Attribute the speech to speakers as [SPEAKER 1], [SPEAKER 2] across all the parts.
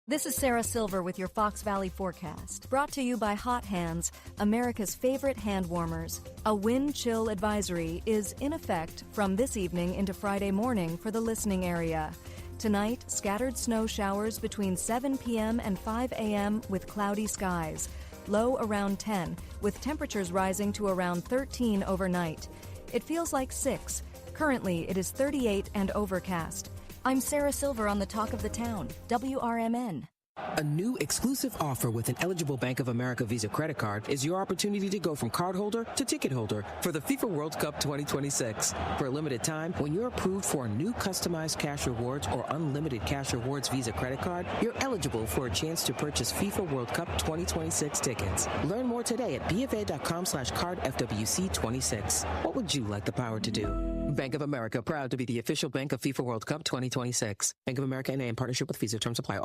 [SPEAKER 1] This is Sarah Silver with your Fox Valley forecast, brought to you by Hot Hands, America's favorite hand warmers. A wind chill advisory is in effect from this evening into Friday morning for the listening area. Tonight, scattered snow showers between 7 p.m. and 5 a.m. with cloudy skies. Low around 10, with temperatures rising to around 13 overnight. It feels like 6. Currently, it is 38 and overcast. I'm Sarah Silver on the Talk of the Town, WRMN.
[SPEAKER 2] A new exclusive offer with an eligible Bank of America Visa credit card is your opportunity to go from cardholder to ticket holder for the FIFA World Cup 2026. For a limited time, when you're approved for a new customized cash rewards or unlimited cash rewards Visa credit card, you're eligible for a chance to purchase FIFA World Cup 2026 tickets. Learn more today at bfa.com/cardfwc26. What would you like the power to do? Bank of America, proud to be the official bank of FIFA World Cup 2026. Bank of America NA in partnership with Visa. Terms apply.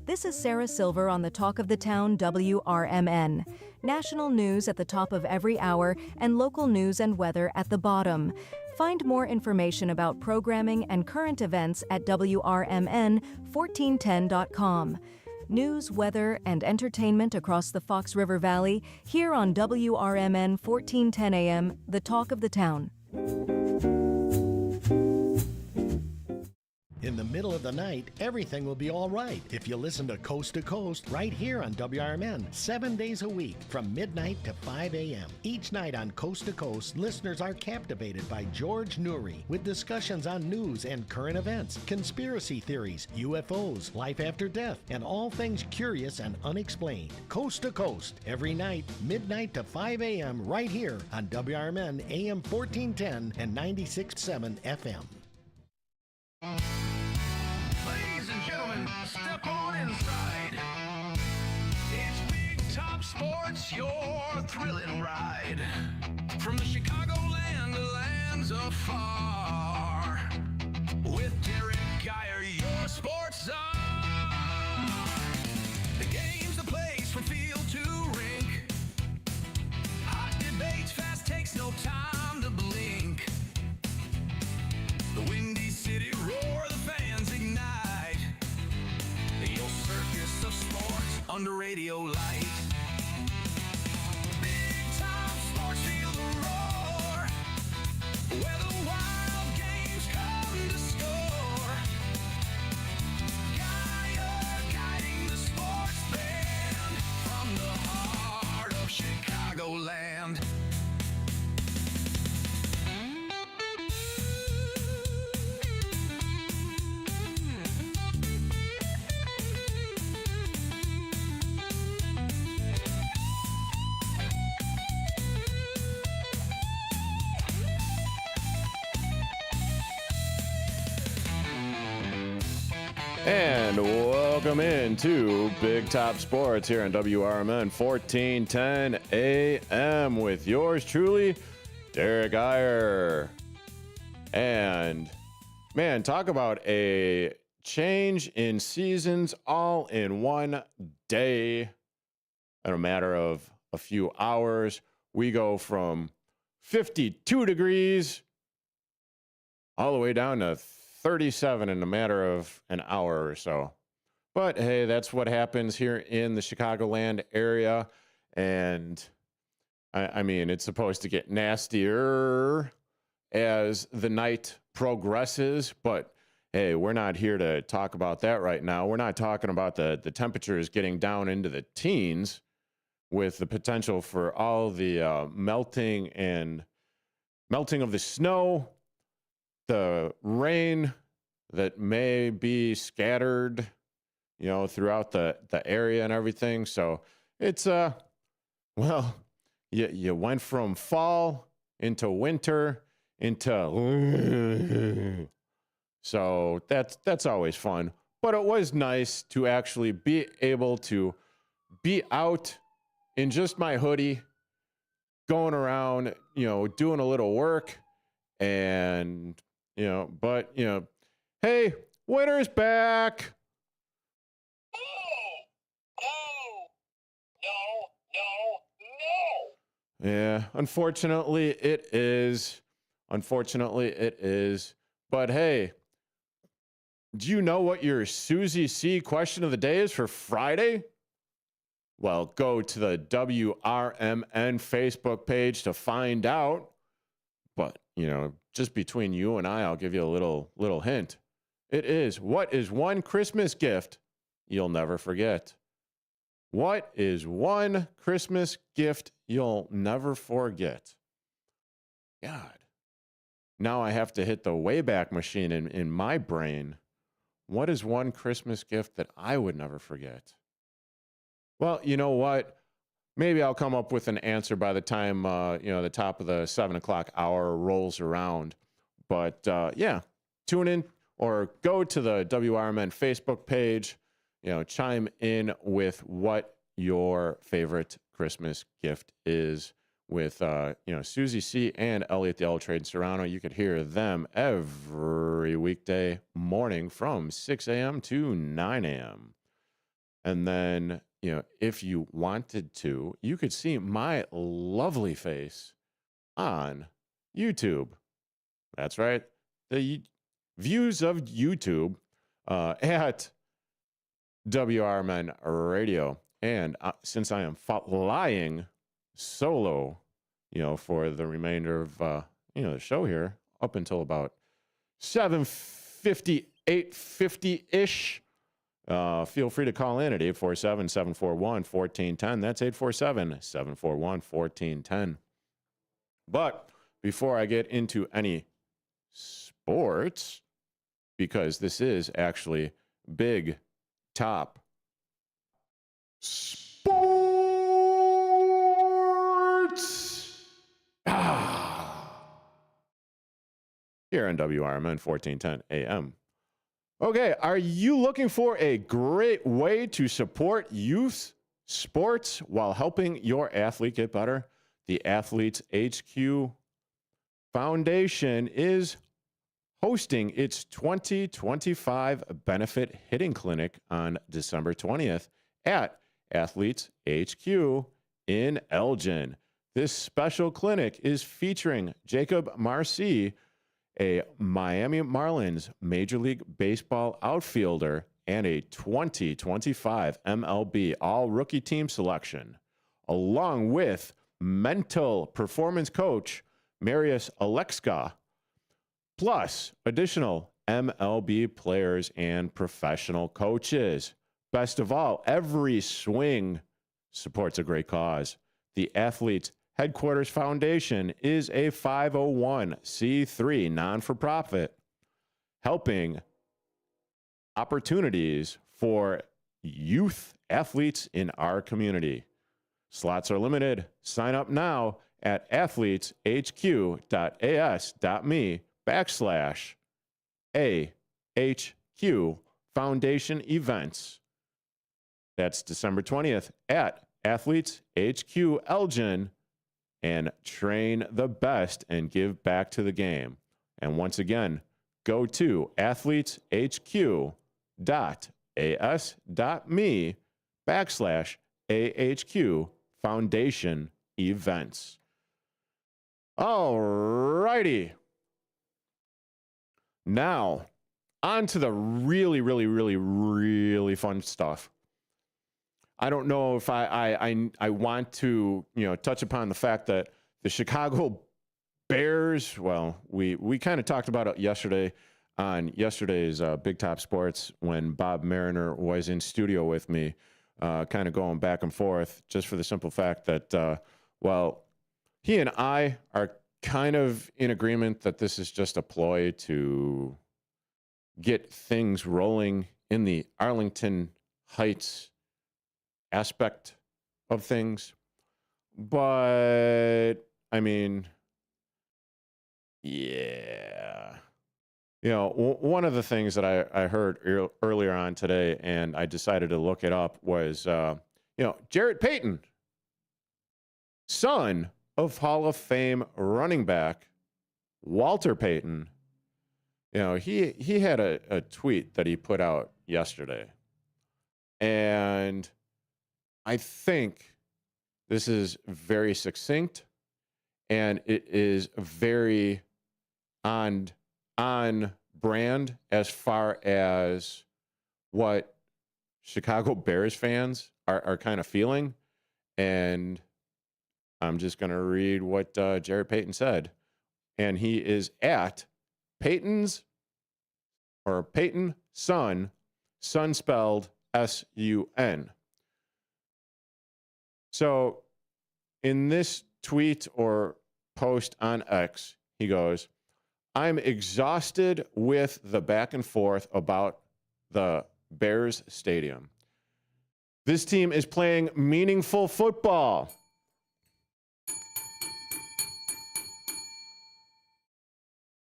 [SPEAKER 1] This is Sarah Silver on the Talk of the Town, WRMN. National news at the top of every hour and local news and weather at the bottom. Find more information about programming and current events at WRMN1410.com. News, weather, and entertainment across the Fox River Valley here on WRMN 1410 AM, the Talk of the Town.
[SPEAKER 3] In the middle of the night, everything will be all right if you listen to Coast right here on WRMN, 7 days a week from midnight to 5 a.m. Each night on Coast to Coast, listeners are captivated by George Noory with discussions on news and current events, conspiracy theories, UFOs, life after death, and all things curious and unexplained. Coast to Coast, every night, midnight to 5 a.m. right here on WRMN AM 1410 and 96.7 FM.
[SPEAKER 4] Ladies and gentlemen, step on inside. It's Big Top Sports, your thrilling ride. From the Chicagoland to lands afar. With Derrick Geyer, your sports czar. The game's the place from field to rink. Hot debates, fast takes, no time to blink. The Windy City roar, the fans ignite. Your circus of sports under radio light. Big time sports, feel the roar. Where the wild games come to score. Geyer guiding the sports band from the heart of Chicagoland.
[SPEAKER 5] And welcome into Big Top Sports here on WRMN 1410 AM with yours truly, Derrick Geyer. And man, talk about a change in seasons all in one day. In a matter of a few hours, we go from 52 degrees all the way down to 37 in a matter of an hour or so. But hey, that's what happens here in the Chicagoland area. And I mean, it's supposed to get nastier as the night progresses. But hey, we're not here to talk about that right now. We're not talking about the temperatures getting down into the teens with the potential for all the melting of the snow, the rain that may be scattered, throughout the area and everything. So it's, you went from fall into winter into, so that's always fun. But it was nice to actually be able to be out in just my hoodie, going around, doing a little work and, hey, winter's back. No. Yeah, unfortunately it is. But hey, Do you know what your Susie C question of the day is for Friday? Well, go to the WRMN Facebook page to find out. But, just between you and I'll give you a little hint. It is, what is one Christmas gift you'll never forget? What is one Christmas gift you'll never forget? God. Now I have to hit the Wayback Machine in my brain. What is one Christmas gift that I would never forget? Well, you know what? Maybe I'll come up with an answer by the time, the top of the 7 o'clock hour rolls around. But, tune in or go to the WRMN Facebook page, chime in with what your favorite Christmas gift is with, Susie C. and Elliot the L Trade Serrano. You could hear them every weekday morning from 6 a.m. to 9 a.m. And then, if you wanted to, you could see my lovely face on YouTube. That's right. The views of YouTube at WRMN Radio. And since I am flying solo, for the remainder of, the show here up until about 7:50, 8:50-ish, feel free to call in at 847-741-1410. That's 847-741-1410. But before I get into any sports, because this is actually Big Top Sports. Here on WRMN 1410 AM. Okay, are you looking for a great way to support youth sports while helping your athlete get better? The Athletes HQ Foundation is hosting its 2025 benefit hitting clinic on December 20th at Athletes HQ in Elgin. This special clinic is featuring Jacob Marcy, a Miami Marlins Major League Baseball outfielder and a 2025 MLB All-Rookie Team selection, along with mental performance coach Marius Alexka, plus additional MLB players and professional coaches. Best of all, every swing supports a great cause. The Athletes Headquarters Foundation is a 501c3 non-for-profit, helping opportunities for youth athletes in our community. Slots are limited. Sign up now at athleteshq.as.me/AHQ Foundation events. That's December 20th at Athletes HQ Elgin, and train the best and give back to the game. And once again, go to athleteshq.as.me/AHQ Foundation events. All righty. Now, on to the really, really, really, really fun stuff. I don't know if I want to, touch upon the fact that the Chicago Bears, well, we kind of talked about it yesterday on yesterday's Big Top Sports when Bob Mariner was in studio with me, kind of going back and forth, just for the simple fact that, he and I are kind of in agreement that this is just a ploy to get things rolling in the Arlington Heights aspect of things. But I mean, yeah, one of the things that I heard earlier on today, and I decided to look it up, was Jarrett Payton, son of Hall of Fame running back Walter Payton. He had a tweet that he put out yesterday, and I think this is very succinct, and it is very on brand as far as what Chicago Bears fans are kind of feeling. And I'm just going to read what Jared Payton said. And he is at Payton Sun spelled S-U-N. So in this tweet or post on X, he goes, I'm exhausted with the back and forth about the Bears stadium. This team is playing meaningful football.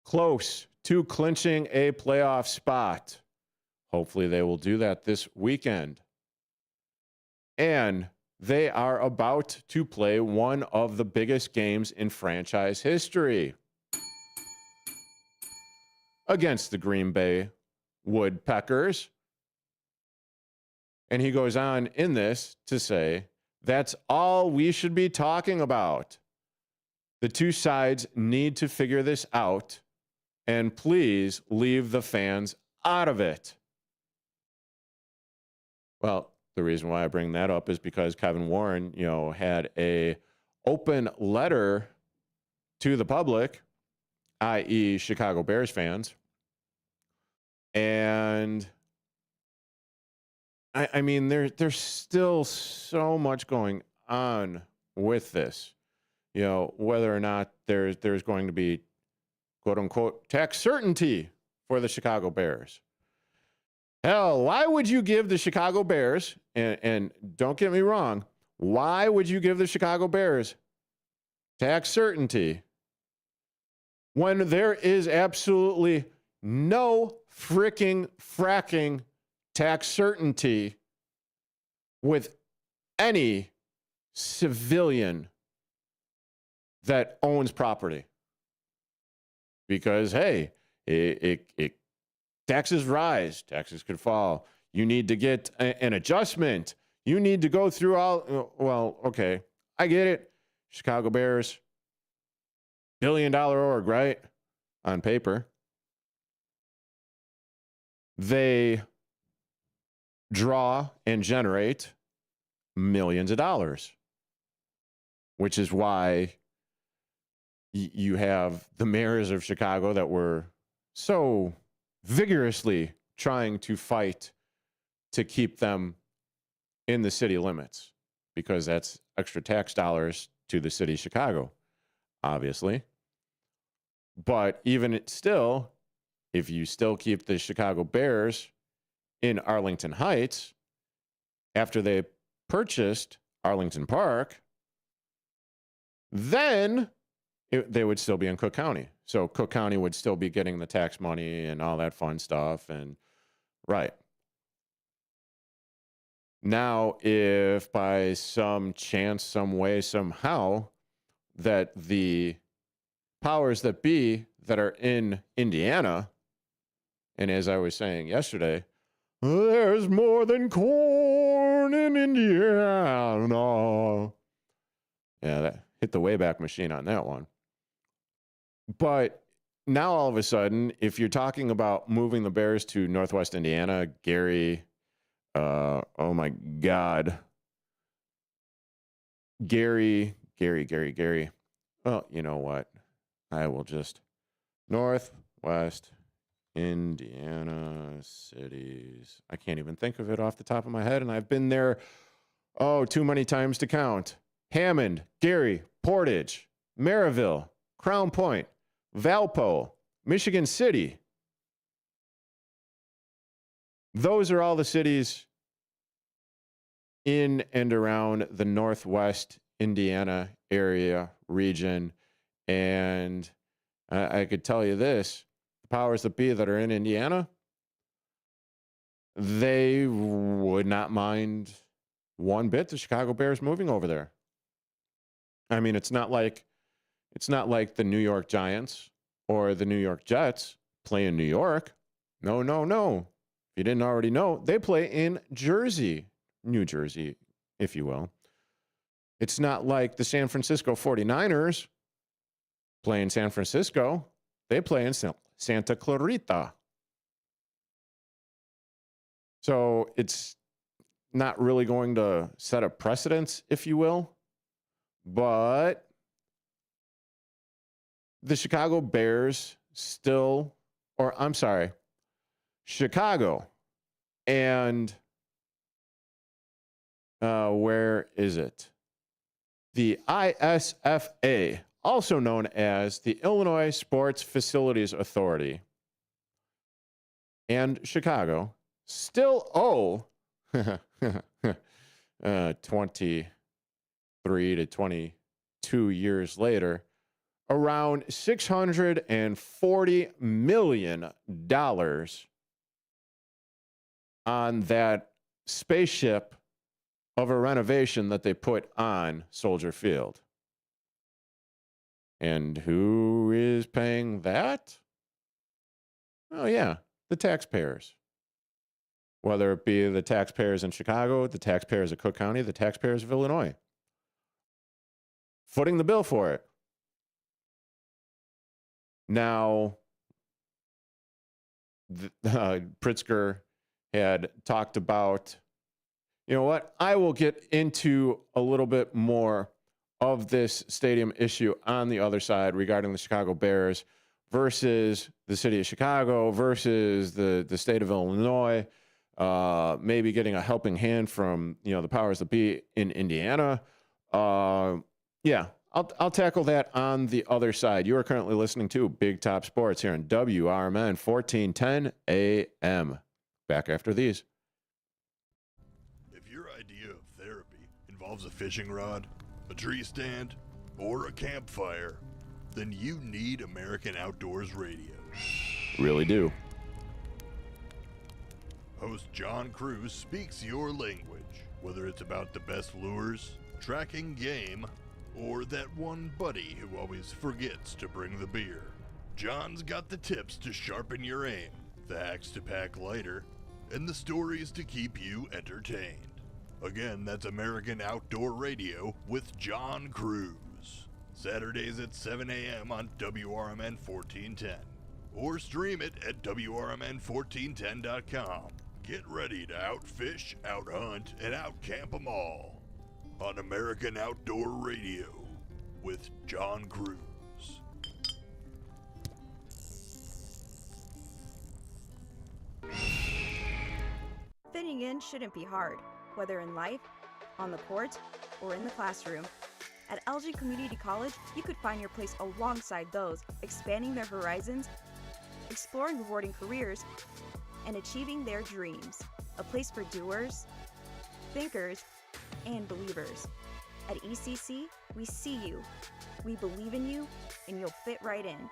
[SPEAKER 5] Close to clinching a playoff spot. Hopefully they will do that this weekend. And they are about to play one of the biggest games in franchise history against the Greenbay Wood-peckers. And he goes on in this to say, that's all we should be talking about. The two sides need to figure this out, and please leave the fans out of it. Well, the reason why I bring that up is because Kevin Warren, had a open letter to the public, i.e. Chicago Bears fans. And I mean, there's still so much going on with this, whether or not there's going to be, quote unquote, tax certainty for the Chicago Bears. Hell, why would you give the Chicago Bears, and don't get me wrong, why would you give the Chicago Bears tax certainty when there is absolutely no freaking fracking tax certainty with any civilian that owns property? Because, hey, it taxes rise, taxes could fall. You need to get an adjustment. You need to go through all, well, okay, I get it. Chicago Bears, $1 billion org, right? On paper. They draw and generate millions of dollars, which is why you have the mayors of Chicago that were so vigorously trying to fight to keep them in the city limits, because that's extra tax dollars to the city of Chicago, obviously. But even still, if you still keep the Chicago Bears in Arlington Heights after they purchased Arlington Park, then they would still be in Cook County. So Cook County would still be getting the tax money and all that fun stuff. And right. Now, if by some chance, some way, somehow, that the powers that be that are in Indiana, and as I was saying yesterday, there's more than corn in Indiana. Yeah, that hit the Wayback Machine on that one. But now all of a sudden, if you're talking about moving the Bears to Northwest Indiana, Gary, oh my God. Gary. Well, you know what? I will just Northwest Indiana cities. I can't even think of it off the top of my head, and I've been there, too many times to count. Hammond, Gary, Portage, Maryville, Crown Point, Valpo, Michigan City. Those are all the cities in and around the Northwest Indiana area region. And I could tell you this, the powers that be that are in Indiana, they would not mind one bit the Chicago Bears moving over there. I mean, it's not like the New York Giants or the New York Jets play in New York. No. If you didn't already know, they play in New Jersey, if you will. It's not like the San Francisco 49ers play in San Francisco. They play in Santa Clarita, So it's not really going to set a precedence, if you will. But the Chicago Bears still, or I'm sorry, Chicago and where is it? The ISFA, also known as the Illinois Sports Facilities Authority, and Chicago still owe 23 to 22 years later around $640 million on that spaceship of a renovation that they put on Soldier Field. And who is paying that? Oh, yeah, the taxpayers. Whether it be the taxpayers in Chicago, the taxpayers of Cook County, the taxpayers of Illinois. Footing the bill for it. Now, Pritzker had talked about, you know what, I will get into a little bit more of this stadium issue on the other side regarding the Chicago Bears versus the city of Chicago versus the state of Illinois, maybe getting a helping hand from, the powers that be in Indiana. Yeah, I'll tackle that on the other side. You are currently listening to Big Top Sports here on WRMN 1410 AM. Back after these.
[SPEAKER 6] If your idea of therapy involves a fishing rod, a tree stand, or a campfire, then you need American Outdoors Radio.
[SPEAKER 5] Really do.
[SPEAKER 6] Host John Cruz speaks your language, whether it's about the best lures, tracking game, or that one buddy who always forgets to bring the beer. John's got the tips to sharpen your aim, the hacks to pack lighter, and the stories to keep you entertained. Again, that's American Outdoor Radio with John Cruz. Saturdays at 7 a.m. on WRMN 1410. Or stream it at WRMN1410.com. Get ready to outfish, outhunt, and outcamp 'em all on American Outdoor Radio with John Cruz.
[SPEAKER 7] Fitting in shouldn't be hard, whether in life, on the court, or in the classroom. At Elgin Community College, you could find your place alongside those expanding their horizons, exploring rewarding careers, and achieving their dreams. A place for doers, thinkers, and believers. At ECC, we see you, we believe in you, and you'll fit right in.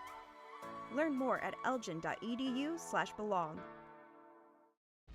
[SPEAKER 7] Learn more at elgin.edu/belong.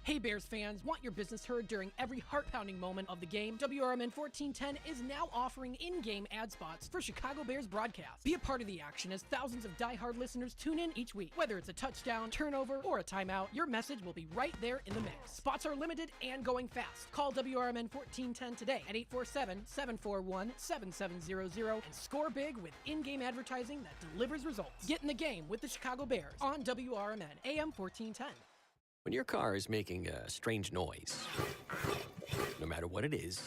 [SPEAKER 8] Hey Bears fans, want your business heard during every heart-pounding moment of the game? WRMN 1410 is now offering in-game ad spots for Chicago Bears broadcasts. Be a part of the action as thousands of die-hard listeners tune in each week. Whether it's a touchdown, turnover, or a timeout, your message will be right there in the mix. Spots are limited and going fast. Call WRMN 1410 today at 847-741-7700 and score big with in-game advertising that delivers results. Get in the game with the Chicago Bears on WRMN AM 1410.
[SPEAKER 9] When your car is making a strange noise, no matter what it is,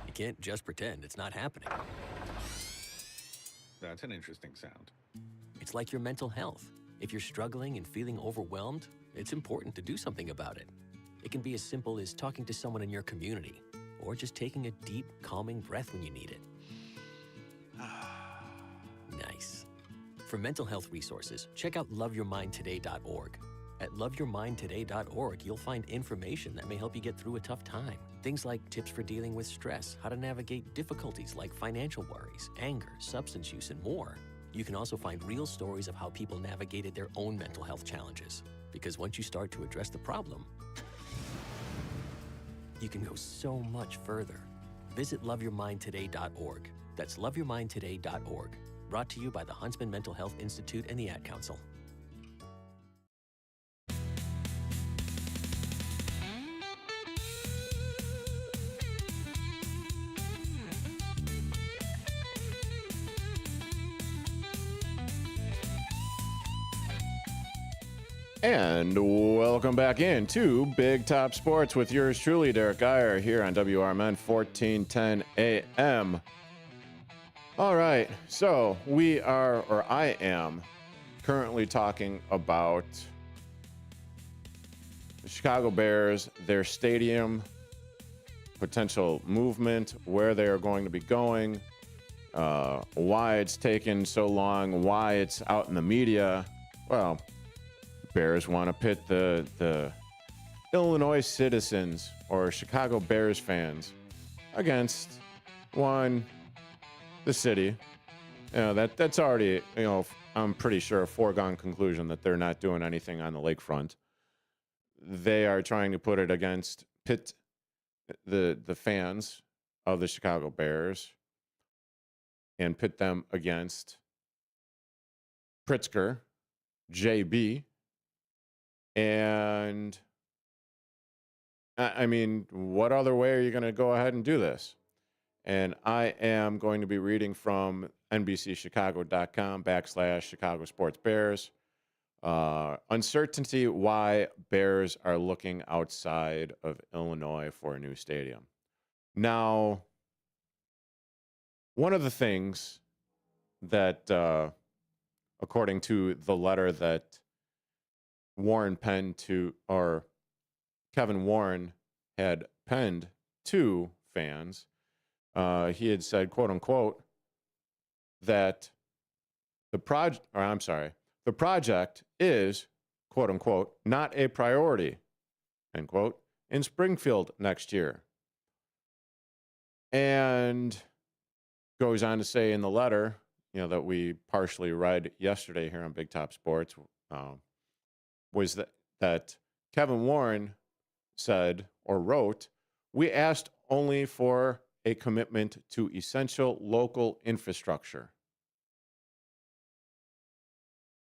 [SPEAKER 9] you can't just pretend it's not happening.
[SPEAKER 10] That's an interesting sound.
[SPEAKER 9] It's like your mental health. If you're struggling and feeling overwhelmed, it's important to do something about it. It can be as simple as talking to someone in your community, or just taking a deep, calming breath when you need it. Nice. For mental health resources, check out loveyourmindtoday.org. At loveyourmindtoday.org, you'll find information that may help you get through a tough time. Things like tips for dealing with stress, how to navigate difficulties like financial worries, anger, substance use, and more. You can also find real stories of how people navigated their own mental health challenges. Because once you start to address the problem, you can go so much further. Visit loveyourmindtoday.org. That's loveyourmindtoday.org. Brought to you by the Huntsman Mental Health Institute and the Ad Council.
[SPEAKER 5] And welcome back into Big Top Sports with yours truly, Derrick Geyer, here on WRMN 1410 AM. All right, so I am currently talking about the Chicago Bears, their stadium, potential movement, where they are going to be going, why it's taken so long, why it's out in the media. Well, Bears want to pit the Illinois citizens or Chicago Bears fans against the city. That's already, I'm pretty sure a foregone conclusion that they're not doing anything on the lakefront. They are trying to pit the fans of the Chicago Bears and pit them against Pritzker, JB, and I mean, what other way are you going to go ahead and do this? And I am going to be reading from NBCChicago.com/Chicago Sports Bears. Uncertainty why Bears are looking outside of Illinois for a new stadium. Now, one of the things that, according to the letter that Kevin Warren had penned to fans, he had said, quote unquote, that the project is, quote unquote, not a priority, end quote, in Springfield next year. And goes on to say in the letter, that we partially read yesterday here on Big Top Sports, was that Kevin Warren said or wrote, "We asked only for a commitment to essential local infrastructure,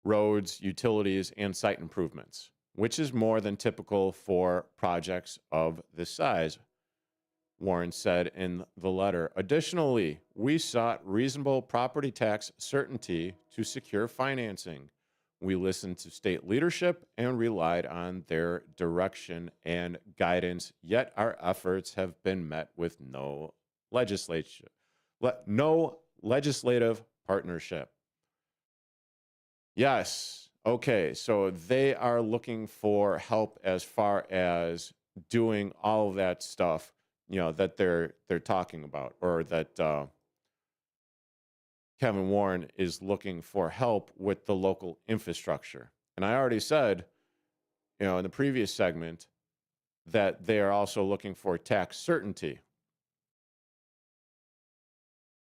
[SPEAKER 5] roads, utilities, and site improvements, which is more than typical for projects of this size," Warren said in the letter. Additionally, we sought reasonable property tax certainty to secure financing. We listened to state leadership and relied on their direction and guidance, yet our efforts have been met with no legislative partnership. Yes. Okay. So they are looking for help as far as doing all of that stuff, that they're talking about, or that Kevin Warren is looking for help with the local infrastructure. And I already said, in the previous segment, that they are also looking for tax certainty.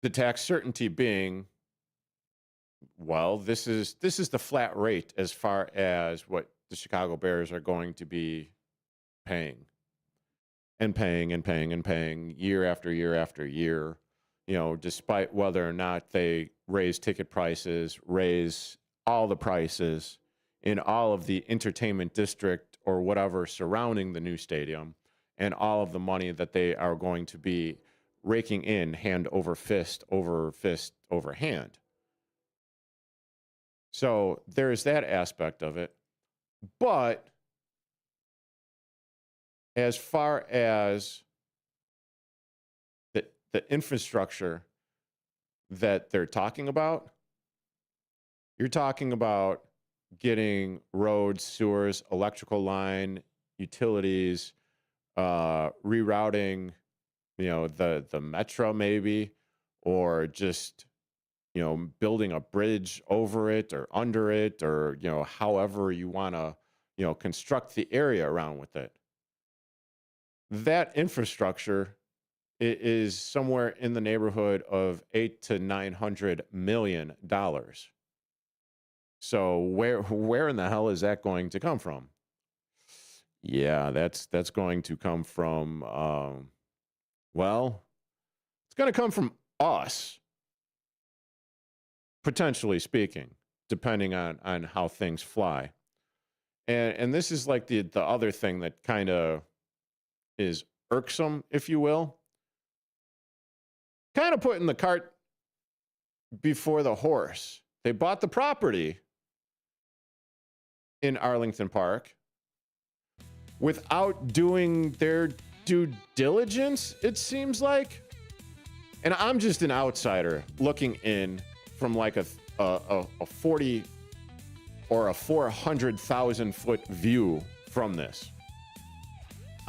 [SPEAKER 5] The tax certainty being, well, this is the flat rate as far as what the Chicago Bears are going to be paying and paying and paying and paying year after year after year, despite whether or not they raise ticket prices, raise all the prices in all of the entertainment district or whatever surrounding the new stadium, and all of the money that they are going to be raking in hand over fist, over hand. So there's that aspect of it. But as far as the infrastructure that they're talking about, you're talking about getting roads, sewers, electrical line, utilities, rerouting, the metro maybe, or just, building a bridge over it or under it, or, however you want to, construct the area around with it. That infrastructure is somewhere in the neighborhood of $800 to $900 million. So where in the hell is that going to come from? Yeah, that's going to come from, it's going to come from us, potentially speaking, depending on how things fly. And this is like the other thing that kind of is irksome, if you will. Kind of putting the cart before the horse. They bought the property, in Arlington Park without doing their due diligence, it seems like. And I'm just an outsider looking in from like a 40 or a 400,000 foot view from this.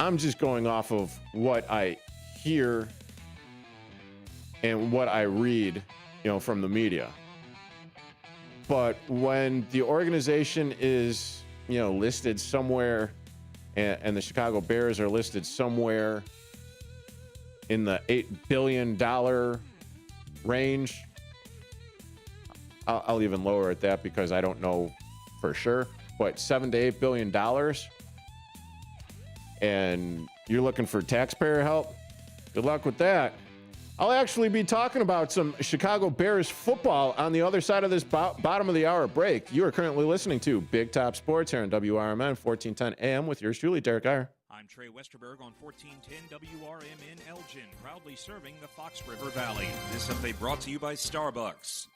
[SPEAKER 5] I'm just going off of what I hear and what I read, from the media. But when the organization is, listed somewhere, and the Chicago Bears are listed somewhere in the $8 billion range, I'll even lower at that because I don't know for sure, but $7 to $8 billion, and you're looking for taxpayer help, good luck with that. I'll actually be talking about some Chicago Bears football on the other side of this bottom of the hour break. You are currently listening to Big Top Sports here on WRMN 1410 AM with yours truly, Derrick Geyer.
[SPEAKER 10] I'm Trey Westerberg on 1410 WRMN Elgin, proudly serving the Fox River Valley. This update brought to you by Starbucks.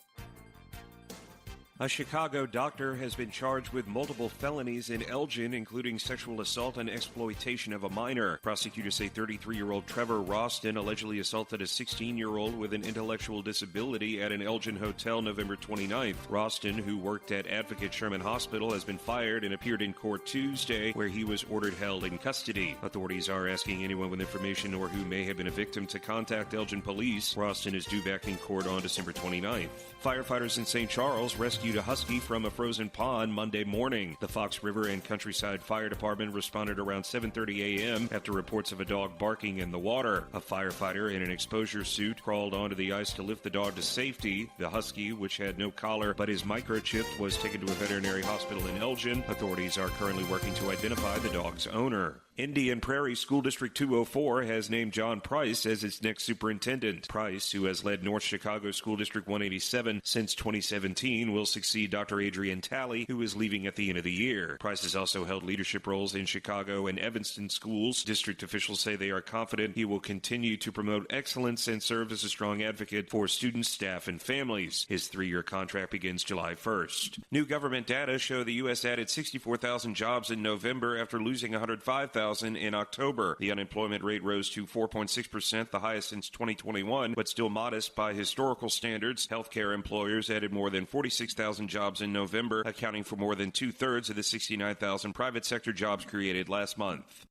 [SPEAKER 10] A Chicago doctor has been charged with multiple felonies in Elgin, including sexual assault and exploitation of a minor. Prosecutors say 33-year-old Trevor Roston allegedly assaulted a 16-year-old with an intellectual disability at an Elgin hotel November 29th. Roston, who worked at Advocate Sherman Hospital, has been fired and appeared in court Tuesday, where he was ordered held in custody. Authorities are asking anyone with information or who may have been a victim to contact Elgin police. Roston is due back in court on December 29th. Firefighters in St. Charles rescued a husky from a frozen pond Monday morning. The Fox River and Countryside Fire Department responded around 7:30 a.m. after reports of a dog barking in the water. A firefighter in an exposure suit crawled onto the ice to lift the dog to safety. The husky, which had no collar but is microchipped, was taken to a veterinary hospital in Elgin. Authorities are currently working to identify the dog's owner. Indian Prairie School District 204 has named John Price as its next superintendent. Price, who has led North Chicago School District 187 since 2017, will succeed Dr. Adrian Talley, who is leaving at the end of the year. Price has also held leadership roles in Chicago and Evanston schools. District officials say they are confident he will continue to promote excellence and serve as a strong advocate for students, staff, and families. His 3-year contract begins July 1st. New government data show the U.S. added 64,000 jobs in November after losing 105,000 in October. The unemployment rate rose to 4.6%, the highest since 2021, but still modest by historical standards. Healthcare employers added more than 46,000 jobs in November, accounting for more than 2/3 of the 69,000 private sector jobs created last month.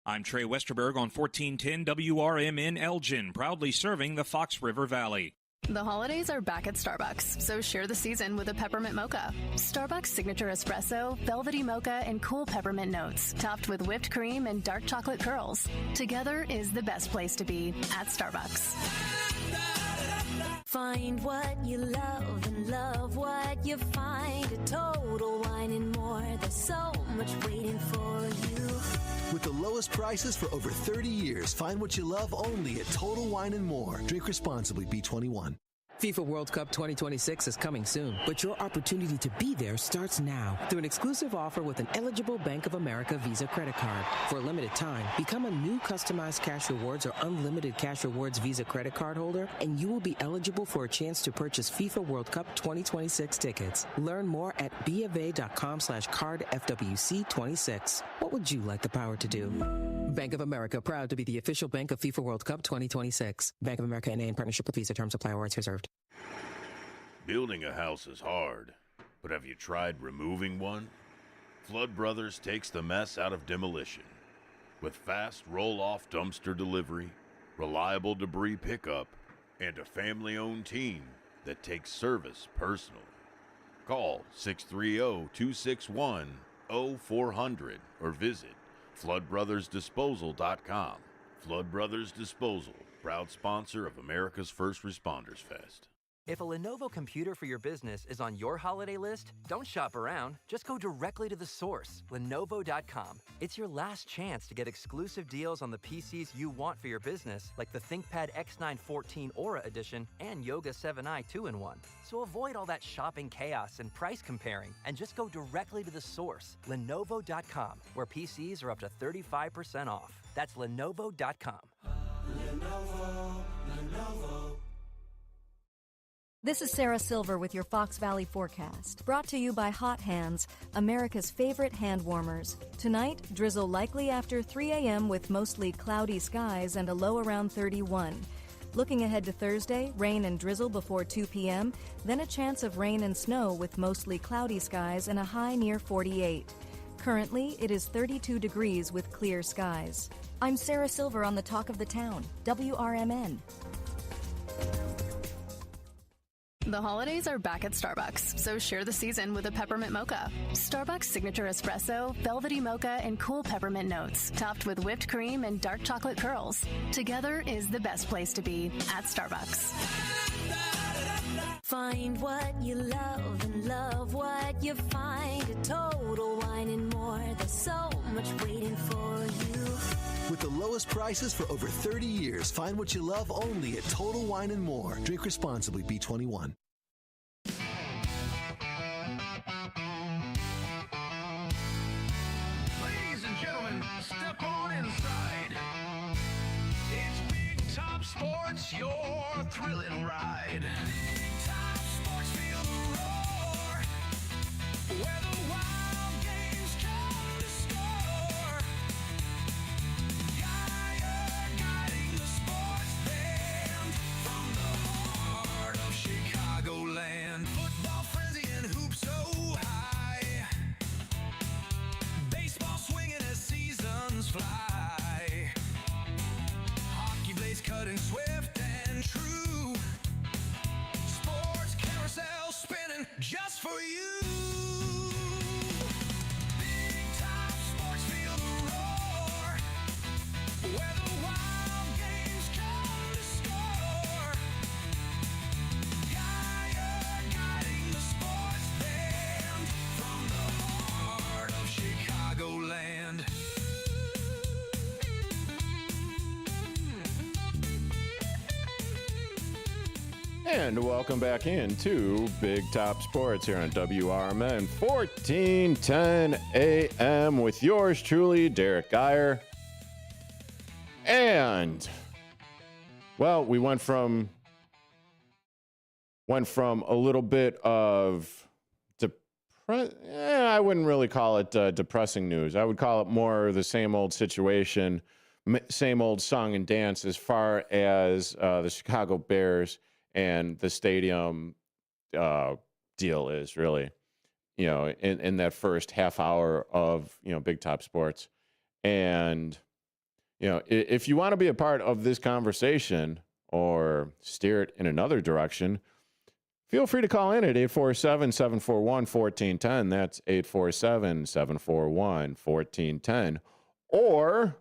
[SPEAKER 10] I'm Trey Westerberg on 1410 WRMN Elgin, proudly serving the Fox River Valley.
[SPEAKER 11] The holidays are back at Starbucks, so share the season with a peppermint mocha. Starbucks signature espresso, velvety mocha, and cool peppermint notes, topped with whipped cream and dark chocolate curls. Together is the best place to be at Starbucks.
[SPEAKER 12] Find what you love and love what you find. A Total Wine and More. There's so much waiting for you.
[SPEAKER 13] With the lowest prices for over 30 years, find what you love only at Total Wine and More. Drink responsibly, B21.
[SPEAKER 2] FIFA World Cup 2026 is coming soon, but your opportunity to be there starts now through an exclusive offer with an eligible Bank of America Visa credit card. For a limited time, become a new customized cash rewards or unlimited cash rewards Visa credit card holder, and you will be eligible for a chance to purchase FIFA World Cup 2026 tickets. Learn more at BofA.com/cardFWC26. What would you like the power to do? Bank of America, proud to be the official bank of FIFA World Cup 2026. Bank of America NA in partnership with Visa. Terms apply. Warrants reserved.
[SPEAKER 6] Building a house is hard, but have you tried removing one? Flood Brothers takes the mess out of demolition. With fast roll-off dumpster delivery, reliable debris pickup, and a family-owned team that takes service personally. Call 630-261-0400 or visit floodbrothersdisposal.com. Flood Brothers Disposal, proud sponsor of America's First Responders Fest.
[SPEAKER 14] If a Lenovo computer for your business is on your holiday list, don't shop around. Just go directly to the source, Lenovo.com. It's your last chance to get exclusive deals on the PCs you want for your business, like the ThinkPad X9 14 Aura Edition and Yoga 7i 2-in-1. So avoid all that shopping chaos and price comparing, and just go directly to the source, Lenovo.com, where PCs are up to 35% off. That's Lenovo.com.
[SPEAKER 12] Lenovo.
[SPEAKER 1] This is Sarah Silver with your Fox Valley forecast, brought to you by Hot Hands, America's favorite hand warmers. Tonight, drizzle likely after 3 a.m. with mostly cloudy skies and a low around 31. Looking ahead to Thursday, rain and drizzle before 2 p.m., then a chance of rain and snow with mostly cloudy skies and a high near 48. Currently, it is 32 degrees with clear skies. I'm Sarah Silver on the Talk of the Town, WRMN.
[SPEAKER 11] The holidays are back at Starbucks, so share the season with a peppermint mocha. Starbucks signature espresso, velvety mocha, and cool peppermint notes, topped with whipped cream and dark chocolate curls. Together is the best place to be at Starbucks.
[SPEAKER 12] Find what you love and love what you find. A Total Wine and More. There's so much waiting for you.
[SPEAKER 13] With the lowest prices for over 30 years, find what you love only at Total Wine and More. Drink responsibly, B21.
[SPEAKER 4] Ladies and gentlemen, step on inside. It's Big Top Sports, your thrilling ride. Big Top Sports, feel the roar. Where the wild games come to score. Geyer guiding the sports band from the heart of Chicagoland. Football frenzy and hoops so high. Baseball swinging as seasons fly. Hockey blades cutting swift and true. Sports carousel spinning just for you. Big Top Sports, feel the roar. Where the wild games come to score. Geyer guiding the sports band from the heart of Chicagoland.
[SPEAKER 5] And welcome back into Big Top Sports here on WRMN 1410 AM with yours truly, Derrick Geyer. And, well, we went from a little bit of I wouldn't really call it depressing news. I would call it more the same old situation, same old song and dance as far as the Chicago Bears and the stadium deal is really, in that first half hour of, Big Top Sports. And, if you want to be a part of this conversation or steer it in another direction, feel free to call in at 847-741-1410. That's 847-741-1410. Or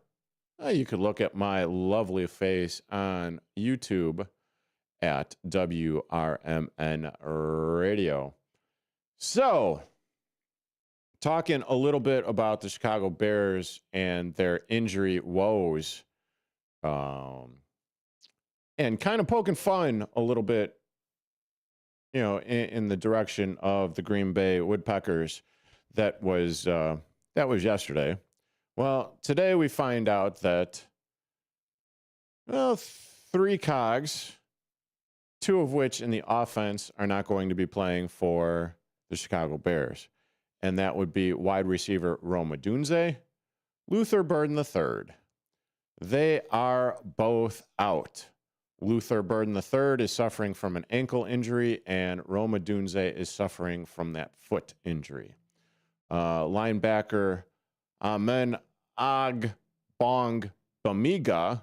[SPEAKER 5] you could look at my lovely face on YouTube at WRMN Radio. So, talking a little bit about the Chicago Bears and their injury woes, and kind of poking fun a little bit, in the direction of the Greenbay Wood-peckers. That was yesterday. Well, today we find out that, 3 cogs, 2 of which in the offense are not going to be playing for the Chicago Bears. And that would be wide receiver Rome Odunze, Luther Burden III. They are both out. Luther Burden III is suffering from an ankle injury, and Rome Odunze is suffering from that foot injury. Linebacker Amen Agbong Bamiga,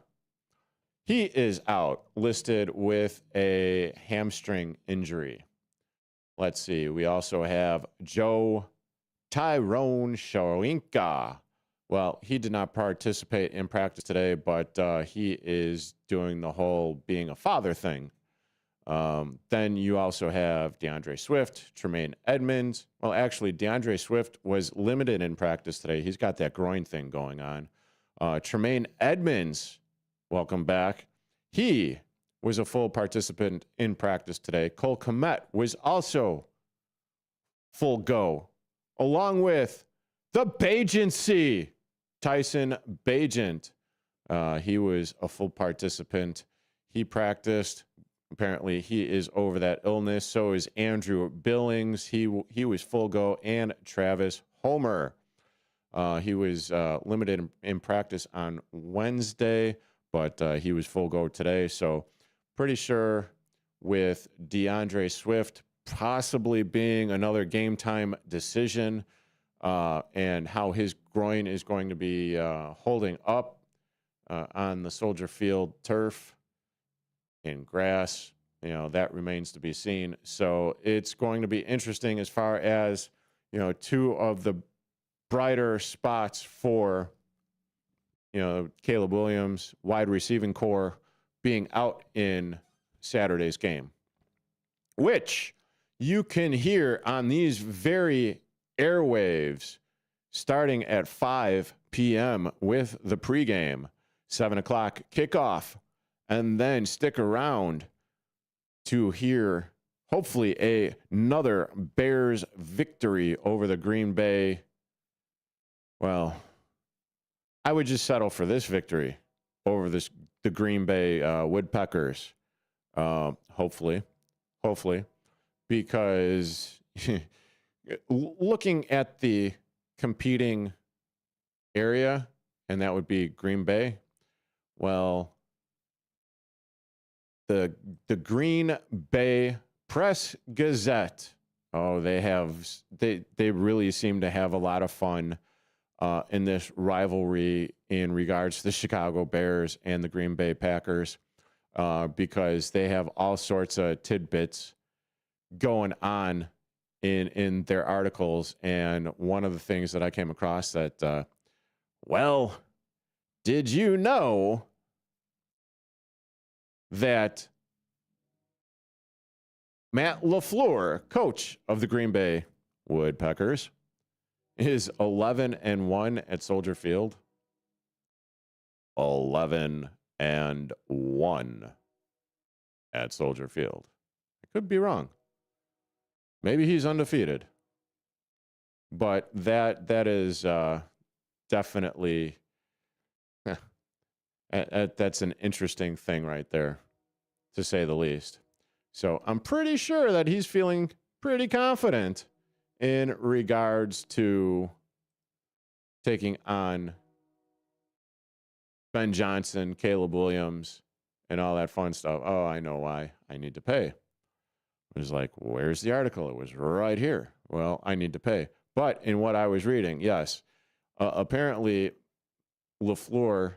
[SPEAKER 5] he is out, listed with a hamstring injury. Let's see. We also have Joe Tyrone Shoinka. Well, he did not participate in practice today, but he is doing the whole being a father thing. Then you also have DeAndre Swift, Tremaine Edmonds. Well, actually, DeAndre Swift was limited in practice today. He's got that groin thing going on. Tremaine Edmonds, welcome back. He was a full participant in practice today. Cole Kmet was also full go, along with the Bajancy, Tyson Bagent. He was a full participant. He practiced, Apparently, he is over that illness. So is Andrew Billings. He was full go, and Travis Homer. He was limited in practice on Wednesday, but he was full go today. So pretty sure with DeAndre Swift possibly being another game time decision and how his groin is going to be holding up on the Soldier Field turf and grass, that remains to be seen. So it's going to be interesting as far as, two of the brighter spots for, Caleb Williams, wide receiving core being out in Saturday's game, which you can hear on these very airwaves starting at 5 p.m. with the pregame, 7 o'clock kickoff, and then stick around to hear hopefully another Bears victory over the Green Bay. Well, I would just settle for this victory over the Green Bay Wood-peckers. Hopefully, because looking at the competing area, and that would be Green Bay. Well, the Green Bay Press Gazette. Oh, they really seem to have a lot of fun in this rivalry in regards to the Chicago Bears and the Green Bay Packers, because they have all sorts of tidbits going on in their articles. And one of the things that I came across that, did you know that Matt LaFleur, coach of the Green Bay Wood-peckers, is 11-1 at Soldier Field? 11-1 at Soldier Field. I could be wrong. Maybe he's undefeated. But that is definitely that's an interesting thing right there, to say the least. So I'm pretty sure that he's feeling pretty confident in regards to taking on Ben Johnson, Caleb Williams, and all that fun stuff. Oh, I know why. I need to pay. It was like, where's the article? It was right here. Well, I need to pay. But in what I was reading, yes, apparently LaFleur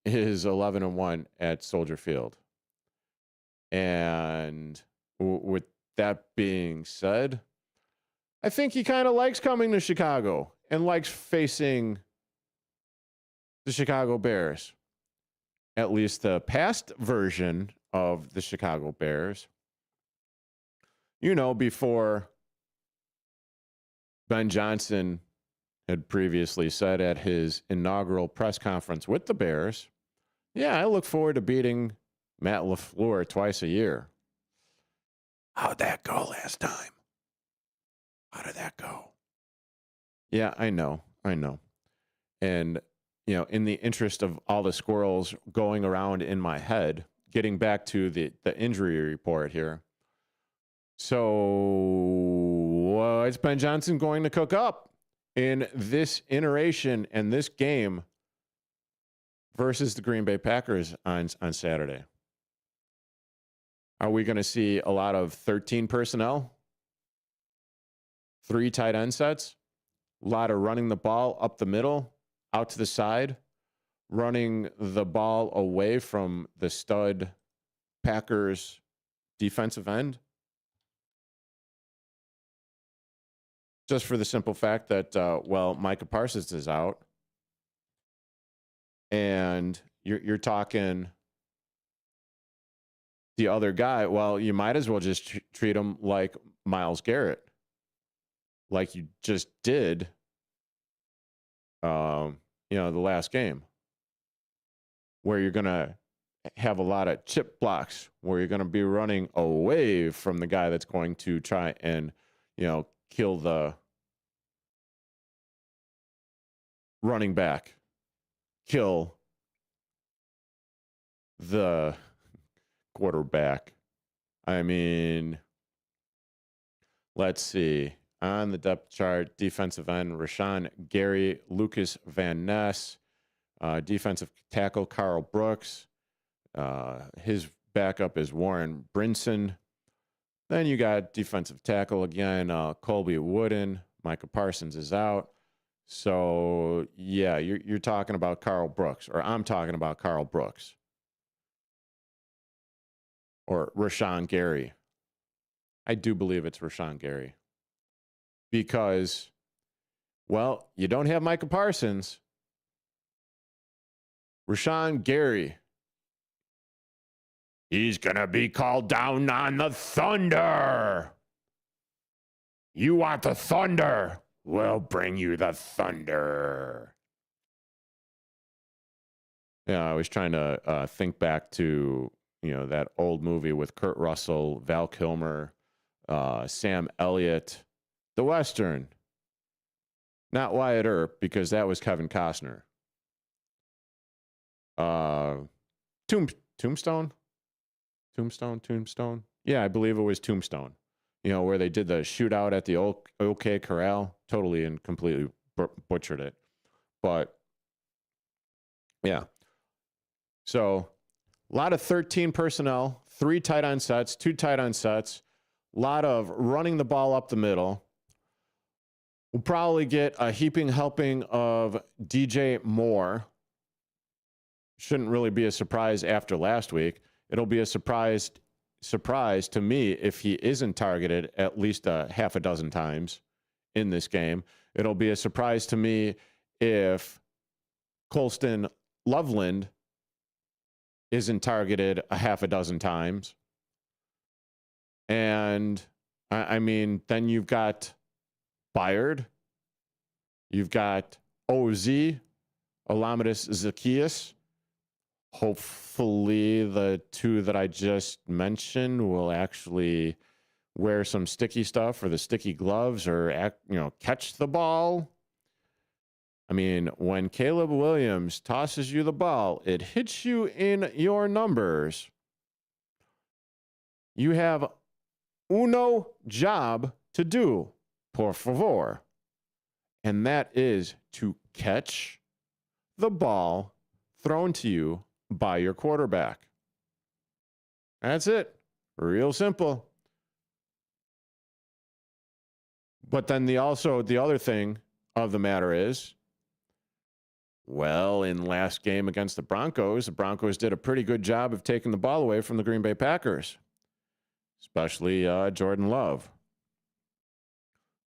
[SPEAKER 5] is 11-1 at Soldier Field. And with that being said, I think he kind of likes coming to Chicago and likes facing the Chicago Bears. At least the past version of the Chicago Bears. Before Ben Johnson had previously said at his inaugural press conference with the Bears, yeah, I look forward to beating Matt LaFleur twice a year. How'd that go last time? How did that go? Yeah, I know. And, in the interest of all the squirrels going around in my head, getting back to the injury report here. So, is Ben Johnson going to cook up in this iteration and this game versus the Green Bay Packers on Saturday? Are we going to see a lot of 13 personnel? 3 tight end sets? A lot of running the ball up the middle, out to the side, running the ball away from the stud Packers defensive end? Just for the simple fact that, Micah Parsons is out. And you're talking the other guy. Well, you might as well just treat him like Myles Garrett, like you just did, the last game, where you're going to have a lot of chip blocks, where you're going to be running away from the guy that's going to try and, kill the running back, kill the quarterback, I mean, let's see. On the depth chart, defensive end, Rashawn Gary, Lucas Van Ness. Defensive tackle, Carl Brooks. His backup is Warren Brinson. Then you got defensive tackle again, Colby Wooden. Micah Parsons is out. So, yeah, you're talking about Carl Brooks, or I'm talking about Carl Brooks. Or Rashawn Gary. I do believe it's Rashawn Gary. Because, well, you don't have Micah Parsons. Rashawn Gary. He's going to be called down on the Thunder. You want the Thunder? We'll bring you the Thunder. Yeah, I was trying to think back to, that old movie with Kurt Russell, Val Kilmer, Sam Elliott, The Western. Not Wyatt Earp, because that was Kevin Costner. Tombstone? Tombstone? Yeah, I believe it was Tombstone. Where they did the shootout at the OK Corral. Totally and completely butchered it. But, yeah. So, a lot of 13 personnel, 3 tight end sets, 2 tight end sets, a lot of running the ball up the middle. We'll probably get a heaping helping of DJ Moore. Shouldn't really be a surprise after last week. It'll be a surprise to me if he isn't targeted at least a half a dozen times in this game. It'll be a surprise to me if Colston Loveland isn't targeted a half a dozen times. And, I mean, then you've got Byard. You've got OZ, Alamadis Zacchaeus. Hopefully the 2 that I just mentioned will actually wear some sticky stuff or the sticky gloves or, catch the ball. I mean, when Caleb Williams tosses you the ball, it hits you in your numbers. You have uno job to do, por favor. And that is to catch the ball thrown to you by your quarterback. That's it. Real simple. But then the other thing of the matter is, well, in last game against the Broncos did a pretty good job of taking the ball away from the Green Bay Packers, especially Jordan Love.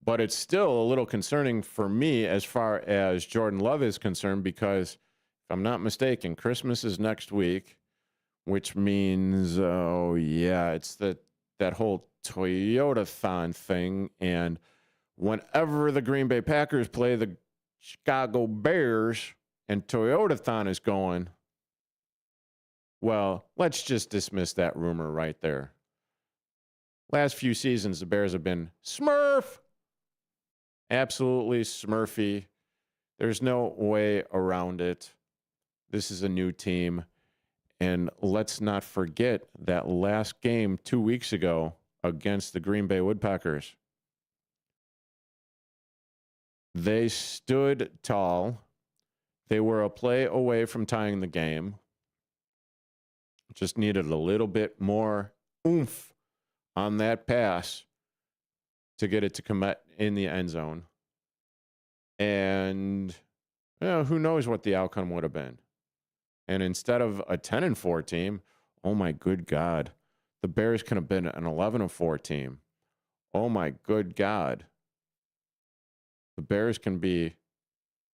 [SPEAKER 5] But it's still a little concerning for me as far as Jordan Love is concerned, because if I'm not mistaken, Christmas is next week, which means, it's that whole Toyota-thon thing. And whenever the Green Bay Packers play the Chicago Bears and Toyota-thon is going, well, let's just dismiss that rumor right there. Last few seasons, the Bears have been Smurf. Absolutely Smurfy. There's no way around it. This is a new team. And let's not forget that last game 2 weeks ago against the Green Bay Wood-peckers. They stood tall. They were a play away from tying the game. Just needed a little bit more oomph on that pass to get it to commit in the end zone. And who knows what the outcome would have been. And instead of a 10-4 team, oh my good God, the Bears could have been an 11-4 team. Oh my good God. The Bears can be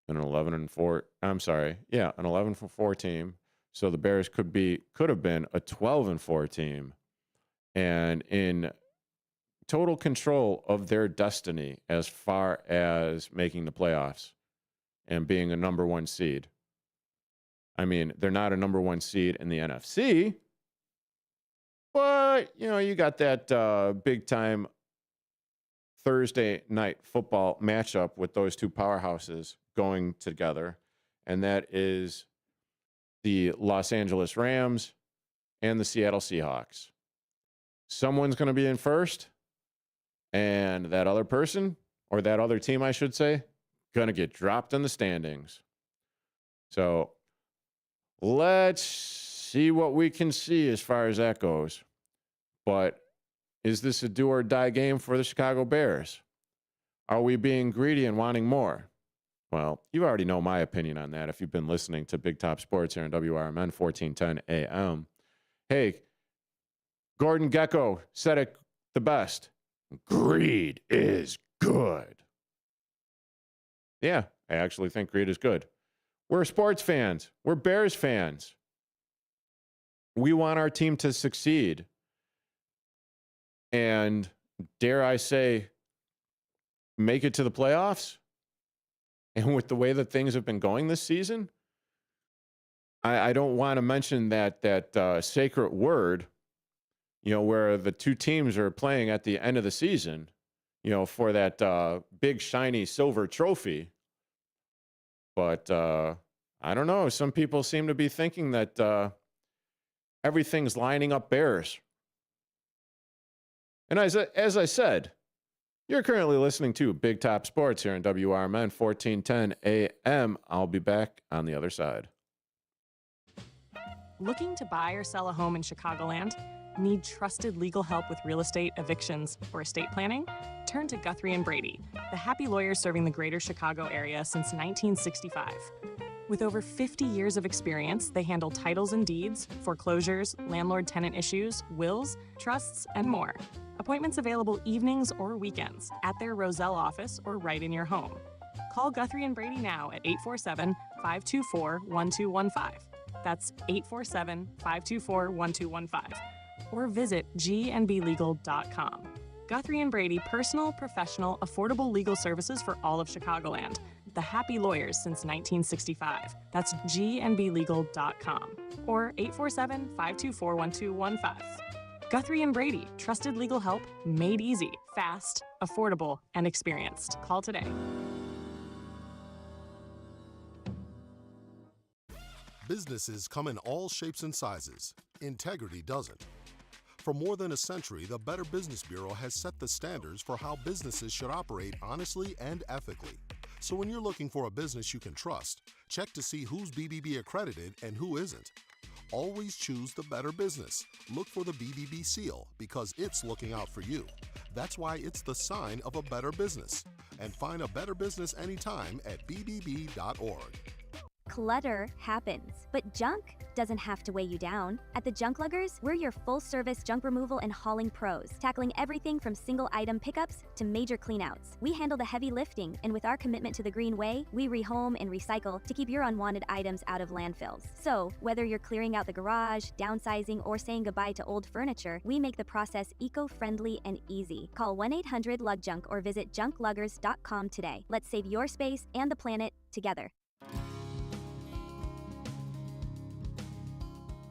[SPEAKER 5] an 11-4. I'm sorry. Yeah, an 11-4 team. So the Bears could have been a 12-4 team, and in total control of their destiny as far as making the playoffs and being a number 1 seed. I mean, they're not a number 1 seed in the NFC, but you got that big time Thursday night football matchup with those 2 powerhouses going together, and that is the Los Angeles Rams and the Seattle Seahawks. someone's going to be in first, and that other person, or that other team, I should say, going to get dropped in the standings. So let's see what we can see as far as that goes. But is this a do or die game for the Chicago Bears? Are we being greedy and wanting more? Well, you already know my opinion on that if you've been listening to Big Top Sports here on WRMN 1410 AM. Hey, Gordon Gekko said it the best. Greed is good. Yeah, I actually think greed is good. We're sports fans. We're Bears fans. We want our team to succeed. And dare I say, make it to the playoffs? And with the way that things have been going this season, I don't want to mention that sacred word, where the two teams are playing at the end of the season, for that big, shiny silver trophy. But I don't know. Some people seem to be thinking that everything's lining up Bears. And as I said, you're currently listening to Big Top Sports here on WRMN 1410 AM. I'll be back on the other side.
[SPEAKER 15] Looking to buy or sell a home in Chicagoland? Need trusted legal help with real estate, evictions, or estate planning? Turn to Guthrie & Brady, the happy lawyers serving the greater Chicago area since 1965. With over 50 years of experience, they handle titles and deeds, foreclosures, landlord-tenant issues, wills, trusts, and more. Appointments available evenings or weekends at their Roselle office or right in your home. Call Guthrie & Brady now at 847-524-1215. That's 847-524-1215. Or visit gnblegal.com. Guthrie & Brady, personal, professional, affordable legal services for all of Chicagoland. The happy lawyers since 1965. That's gnblegal.com. Or 847-524-1215. Guthrie & Brady, trusted legal help made easy, fast, affordable, and experienced. Call today.
[SPEAKER 16] Businesses come in all shapes and sizes. Integrity doesn't. For more than a century, the Better Business Bureau has set the standards for how businesses should operate honestly and ethically. So when you're looking for a business you can trust, check to see who's BBB accredited and who isn't. Always choose the Better Business. Look for the BBB seal because it's looking out for you. That's why it's the sign of a better business. And find a better business anytime at bbb.org.
[SPEAKER 17] Clutter happens, but junk doesn't have to weigh you down. At the Junk Luggers, we're your full-service junk removal and hauling pros, tackling everything from single-item pickups to major cleanouts. We handle the heavy lifting, and with our commitment to the Green Way, we rehome and recycle to keep your unwanted items out of landfills. So, whether you're clearing out the garage, downsizing, or saying goodbye to old furniture, we make the process eco-friendly and easy. Call 1-800-LUG-JUNK or visit junkluggers.com today. Let's save your space and the planet together.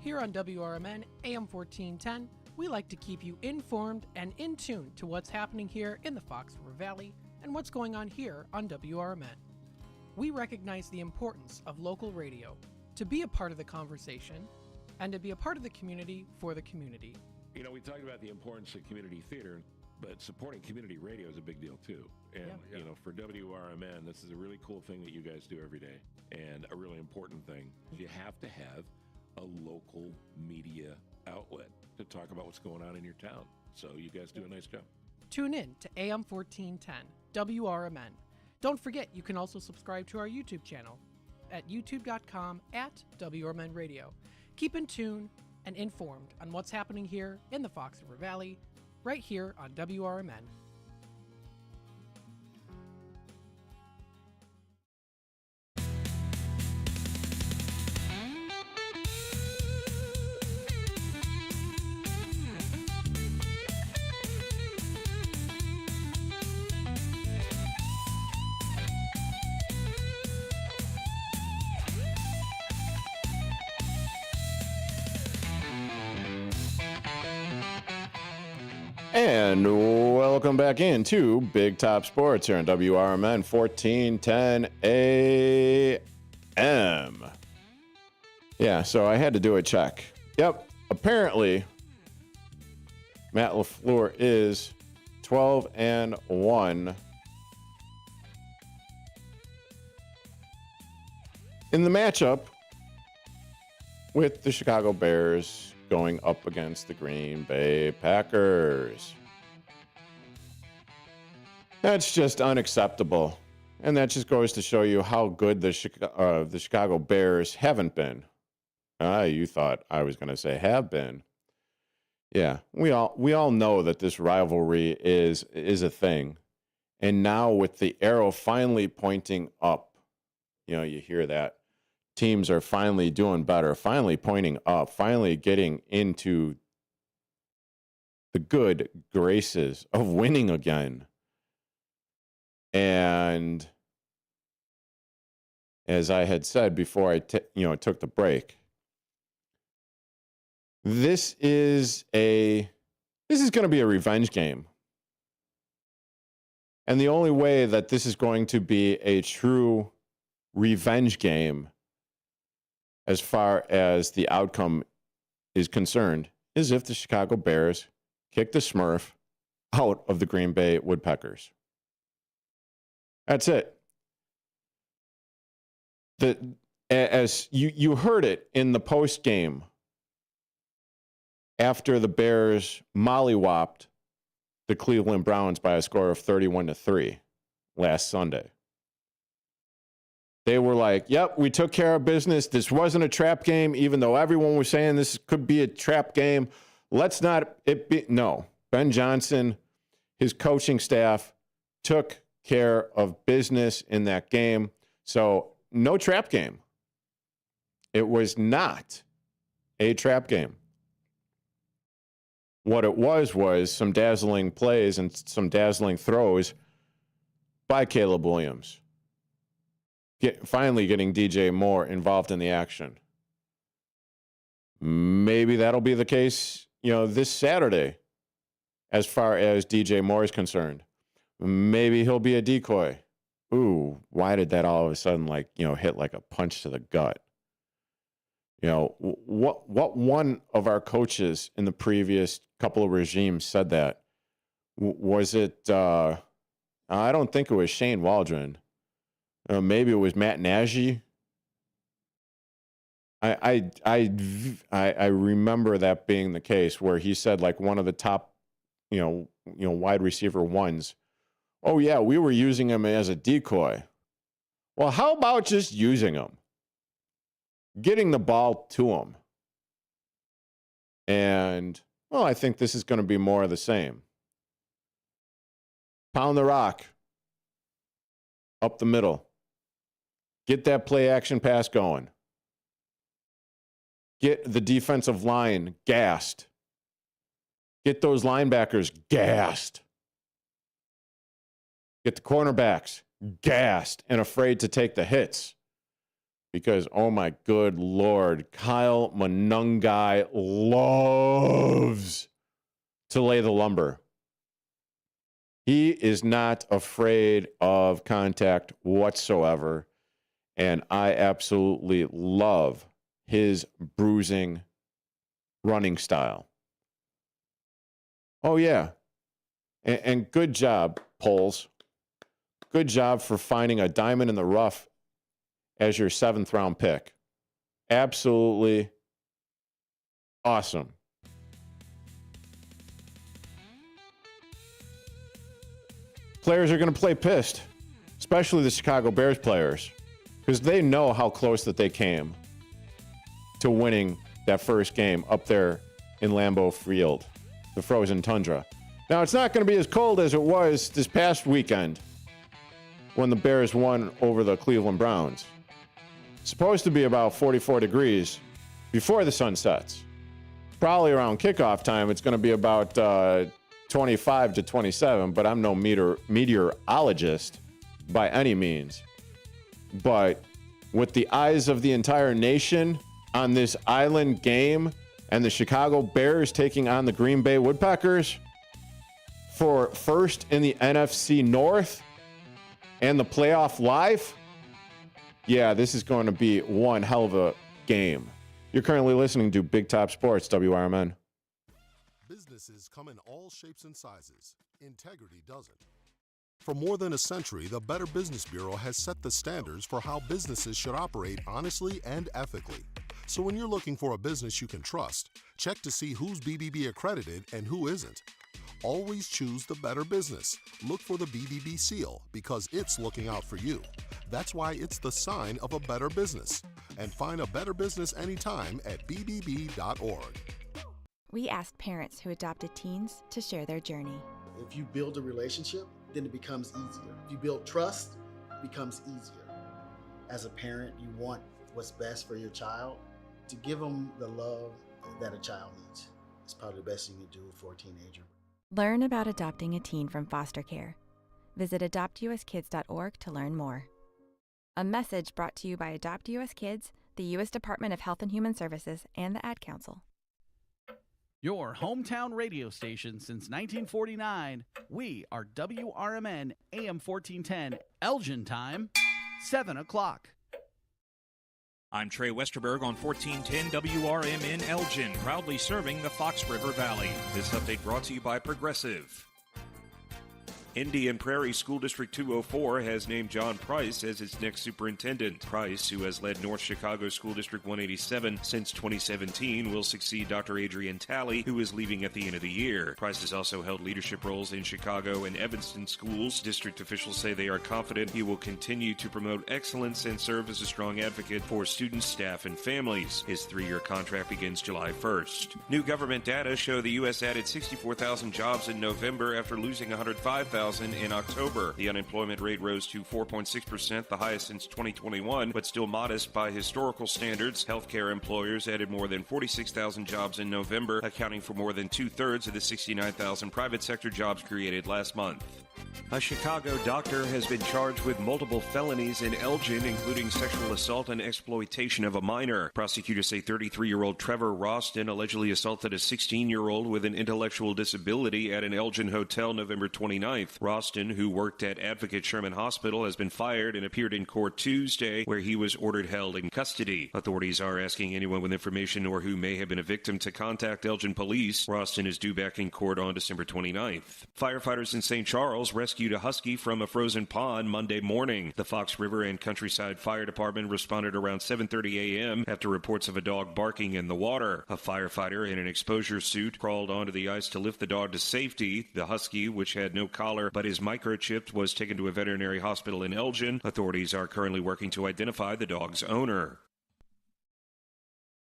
[SPEAKER 8] Here on WRMN AM 1410, we like to keep you informed and in tune to what's happening here in the Fox River Valley and what's going on here on WRMN. We recognize the importance of local radio to be a part of the conversation and to be a part of the community for the community.
[SPEAKER 18] We talked about the importance of community theater, but supporting community radio is a big deal too. And, for WRMN, this is a really cool thing that you guys do every day and a really important thing. You have to have a local media outlet to talk about what's going on in your town. So you guys do a nice job.
[SPEAKER 8] Tune in to AM 1410, WRMN. Don't forget, you can also subscribe to our YouTube channel at youtube.com/WRMN Radio. Keep in tune and informed on what's happening here in the Fox River Valley, right here on WRMN.
[SPEAKER 5] And welcome back into Big Top Sports here on WRMN 1410 AM. Yeah, so I had to do a check. Yep, apparently Matt LaFleur is 12-1 in the matchup with the Chicago Bears going up against the Green Bay Packers. That's just unacceptable. And that just goes to show you how good the Chicago Bears haven't been. You thought I was going to say have been. Yeah, we all know that this rivalry is a thing. And now with the arrow finally pointing up, you hear that. Teams are finally doing better, finally pointing up, finally getting into the good graces of winning again. And as I had said before I took the break, this is going to be a revenge game. And the only way that this is going to be a true revenge game as far as the outcome is concerned is if the Chicago Bears kick the Smurf out of the Green Bay Wood-peckers. That's it. As you heard it in the post game after the Bears mollywopped the Cleveland Browns by a score of 31-3 last Sunday. They were like, yep, we took care of business. This wasn't a trap game, even though everyone was saying this could be a trap game. Let's not it be. No, Ben Johnson, his coaching staff took care of business in that game. So no trap game. It was not a trap game. What it was some dazzling plays and some dazzling throws by Caleb Williams. Finally getting DJ Moore involved in the action. Maybe that'll be the case, this Saturday as far as DJ Moore is concerned. Maybe he'll be a decoy. Ooh, why did that all of a sudden hit like a punch to the gut? What one of our coaches in the previous couple of regimes said that? Was it, I don't think it was Shane Waldron. Maybe it was Matt Nagy. I remember that being the case where he said like one of the top, wide receiver ones. Oh yeah, we were using him as a decoy. Well, how about just using him? Getting the ball to him. And, well, I think this is going to be more of the same. Pound the rock. Up the middle. Get that play action pass going. Get the defensive line gassed. Get those linebackers gassed. Get the cornerbacks gassed and afraid to take the hits. Because, oh my good Lord, Kyle Monungai loves to lay the lumber. He is not afraid of contact whatsoever. And I absolutely love his bruising running style. Oh, yeah. And good job, Poles. Good job for finding a diamond in the rough as your 7th round pick. Absolutely awesome. Players are going to play pissed, especially the Chicago Bears players, because they know how close that they came to winning that first game up there in Lambeau Field, the frozen tundra. Now, it's not going to be as cold as it was this past weekend when the Bears won over the Cleveland Browns. It's supposed to be about 44 degrees before the sun sets. Probably around kickoff time, it's going to be about 25 to 27, but I'm no meteorologist by any means. But with the eyes of the entire nation on this island game and the Chicago Bears taking on the Green Bay Wood-peckers for first in the NFC North and the playoff live, yeah, this is going to be one hell of a game. You're currently listening to Big Top Sports, WRMN.
[SPEAKER 16] Businesses come in all shapes and sizes. Integrity doesn't. For more than a century, the Better Business Bureau has set the standards for how businesses should operate honestly and ethically. So when you're looking for a business you can trust, check to see who's BBB accredited and who isn't. Always choose the better business. Look for the BBB seal because it's looking out for you. That's why it's the sign of a better business. And find a better business anytime at bbb.org.
[SPEAKER 19] We asked parents who adopted teens to share their journey.
[SPEAKER 20] If you build a relationship, then it becomes easier. If you build trust, it becomes easier. As a parent, you want what's best for your child. To give them the love that a child needs is probably the best thing you can do for a teenager.
[SPEAKER 19] Learn about adopting a teen from foster care. Visit adoptuskids.org to learn more. A message brought to you by Adopt US Kids, the U.S. Department of Health and Human Services, and the Ad Council.
[SPEAKER 21] Your hometown radio station since 1949. We are WRMN AM 1410, Elgin time, 7 o'clock.
[SPEAKER 10] I'm Trey Westerberg on 1410 WRMN Elgin, proudly serving the Fox River Valley. This update brought to you by Progressive. Indian Prairie School District 204 has named John Price as its next superintendent. Price, who has led North Chicago School District 187 since 2017, will succeed Dr. Adrian Talley, who is leaving at the end of the year. Price has also held leadership roles in Chicago and Evanston schools. District officials say they are confident he will continue to promote excellence and serve as a strong advocate for students, staff, and families. His 3-year contract begins July 1st. New government data show the U.S. added 64,000 jobs in November after losing 105,000 in October. The unemployment rate rose to 4.6%, the highest since 2021, but still modest by historical standards. Healthcare employers added more than 46,000 jobs in November, accounting for more than 2/3 of the 69,000 private sector jobs created last month. A Chicago doctor has been charged with multiple felonies in Elgin, including sexual assault and exploitation of a minor. Prosecutors say 33-year-old Trevor Roston allegedly assaulted a 16-year-old with an intellectual disability at an Elgin hotel November 29th. Roston, who worked at Advocate Sherman Hospital, has been fired and appeared in court Tuesday, where he was ordered held in custody. Authorities are asking anyone with information or who may have been a victim to contact Elgin police. Roston is due back in court on December 29th. Firefighters in St. Charles rescued a husky from a frozen pond Monday morning. The Fox River and Countryside Fire Department responded around 7:30 a.m. after reports of a dog barking in the water. A firefighter in an exposure suit crawled onto the ice to lift the dog to safety. The husky, which had no collar but is microchipped, was taken to a veterinary hospital in Elgin. Authorities are currently working to identify the dog's owner.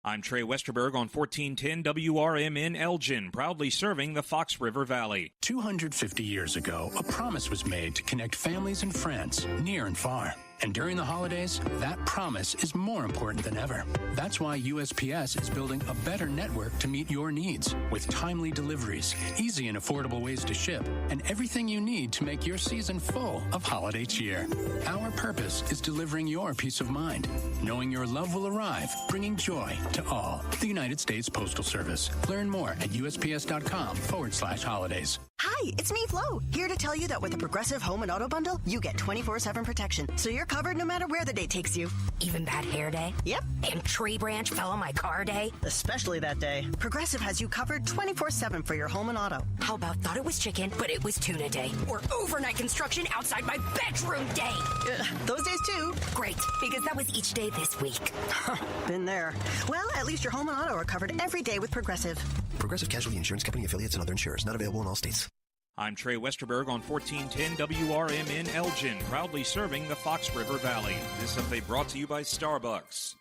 [SPEAKER 10] I'm Trey Westerberg on 1410 WRMN Elgin, proudly serving the Fox River Valley.
[SPEAKER 22] 250 years ago, a promise was made to connect families and friends near and far. And during the holidays, that promise is more important than ever. That's why USPS is building a better network to meet your needs with timely deliveries, easy and affordable ways to ship, and everything you need to make your season full of holiday cheer. Our purpose is delivering your peace of mind, knowing your love will arrive, bringing joy to all. The United States Postal Service. Learn more at USPS.com/holidays.
[SPEAKER 23] Hi, it's me, Flo, here to tell you that with the Progressive Home and Auto Bundle, you get 24/7 protection, so you're covered no matter where the day takes you.
[SPEAKER 24] Even bad hair day?
[SPEAKER 23] Yep.
[SPEAKER 24] And tree branch fell on my car day?
[SPEAKER 23] Especially that day. Progressive has you covered 24/7 for your home and auto.
[SPEAKER 24] How about thought it was chicken, but it was tuna day? Or overnight construction outside my bedroom day?
[SPEAKER 23] Those days too.
[SPEAKER 24] Great, because that was each day this week.
[SPEAKER 23] Been there. Well, at least your home and auto are covered every day with Progressive.
[SPEAKER 25] Progressive Casualty Insurance Company affiliates and other insurers. Not available in all states.
[SPEAKER 10] I'm Trey Westerberg on 1410 WRMN Elgin, proudly serving the Fox River Valley. This update brought to you by Starbucks.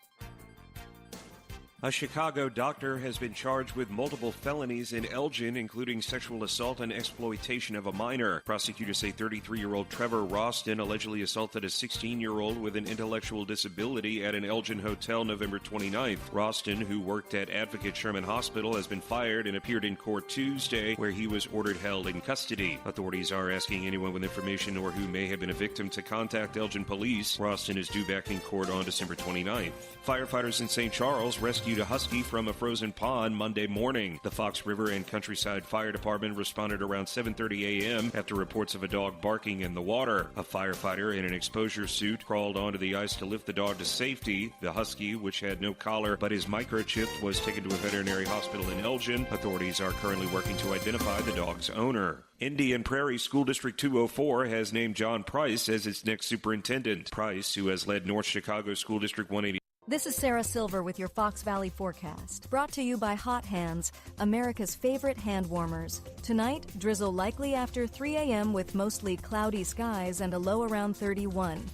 [SPEAKER 10] A Chicago doctor has been charged with multiple felonies in Elgin, including sexual assault and exploitation of a minor. Prosecutors say 33-year-old Trevor Roston allegedly assaulted a 16-year-old with an intellectual disability at an Elgin hotel November 29th. Roston, who worked at Advocate Sherman Hospital, has been fired and appeared in court Tuesday, where he was ordered held in custody. Authorities are asking anyone with information or who may have been a victim to contact Elgin police. Roston is due back in court on December 29th. Firefighters in St. Charles rescued rescued a husky from a frozen pond Monday morning. The Fox River and Countryside Fire Department responded around 7:30 a.m. after reports of a dog barking in the water. A firefighter in an exposure suit crawled onto the ice to lift the dog to safety. The husky, which had no collar but is microchipped, was taken to a veterinary hospital in Elgin. Authorities are currently working to identify the dog's owner. Indian Prairie School District 204 has named John Price as its next superintendent. Price, who has led North Chicago School District 180.
[SPEAKER 1] This is Sarah Silver with your Fox Valley forecast. Brought to you by Hot Hands, America's favorite hand warmers. Tonight, drizzle likely after 3 a.m. with mostly cloudy skies and a low around 31.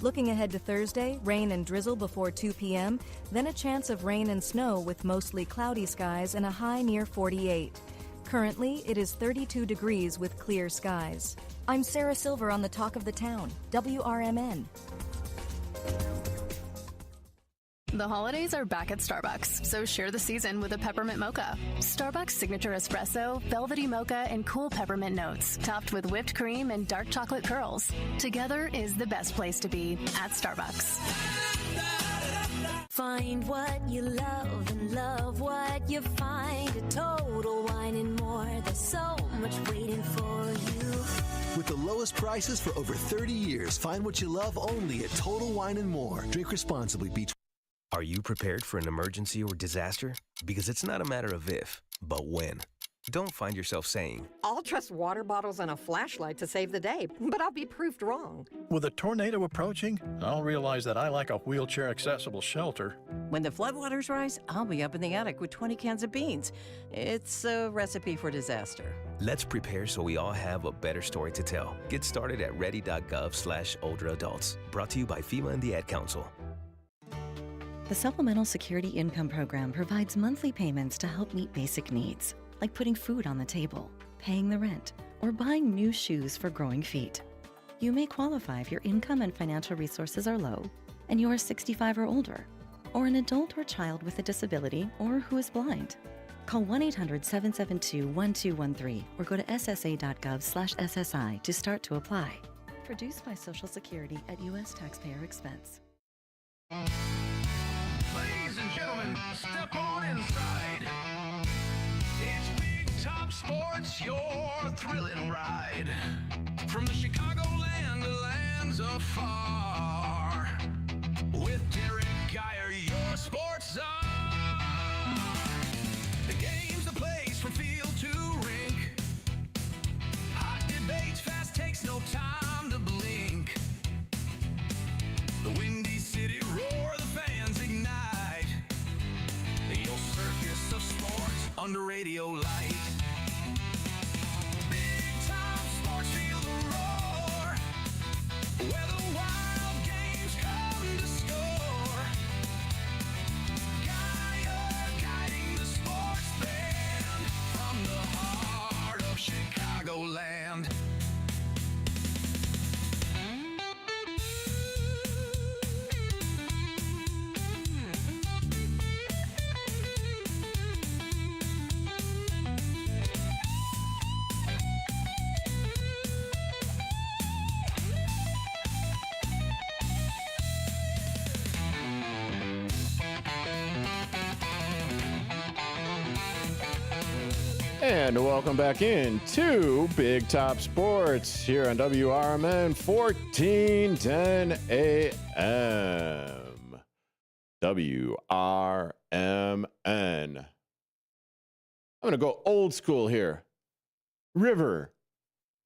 [SPEAKER 1] Looking ahead to Thursday, rain and drizzle before 2 p.m., then a chance of rain and snow with mostly cloudy skies and a high near 48. Currently, it is 32 degrees with clear skies. I'm Sarah Silver on the Talk of the Town, WRMN.
[SPEAKER 11] The holidays are back at Starbucks, so share the season with a peppermint mocha. Starbucks signature espresso, velvety mocha, and cool peppermint notes, topped with whipped cream and dark chocolate curls. Together is the best place to be at Starbucks.
[SPEAKER 12] Find what you love and love what you find. A Total Wine and More. There's so much waiting for you.
[SPEAKER 13] With the lowest prices for over 30 years, find what you love only at Total Wine and More. Drink responsibly.
[SPEAKER 25] Are you prepared for an emergency or disaster? Because it's not a matter of if, but when. Don't find yourself saying,
[SPEAKER 2] I'll trust water bottles and a flashlight to save the day, but I'll be proved wrong.
[SPEAKER 3] With a tornado approaching, I'll realize that I lack a wheelchair-accessible shelter.
[SPEAKER 6] When the floodwaters rise, I'll be up in the attic with 20 cans of beans. It's a recipe for disaster.
[SPEAKER 25] let's prepare so we all have a better story to tell. Get started at ready.gov/older adults. Brought to you by FEMA and the Ad Council.
[SPEAKER 7] The Supplemental Security Income Program provides monthly payments to help meet basic needs, like putting food on the table, paying the rent, or buying new shoes for growing feet. You may qualify if your income and financial resources are low, and you are 65 or older, or an adult or child with a disability, or who is blind. Call 1-800-772-1213 or go to ssa.gov/SSI to start to apply. Produced by Social Security at U.S. taxpayer expense.
[SPEAKER 4] Ladies and gentlemen, step on inside. It's Big Top Sports, your thrilling ride. From the Chicagoland to lands afar. With Derrick Geyer, your sports czar. The game's the place from field to rink. Hot debates, fast takes, no time to blink. The Windy City roar, the fans ignite. Your circus of sports under radio light. Big Time Sports, feel the roar. Where the wild games come to score. Geyer guiding the sports band from the heart of Chicagoland.
[SPEAKER 5] And welcome back into Big Top Sports here on WRMN 1410 AM. WRMN. I'm going to go old school here. River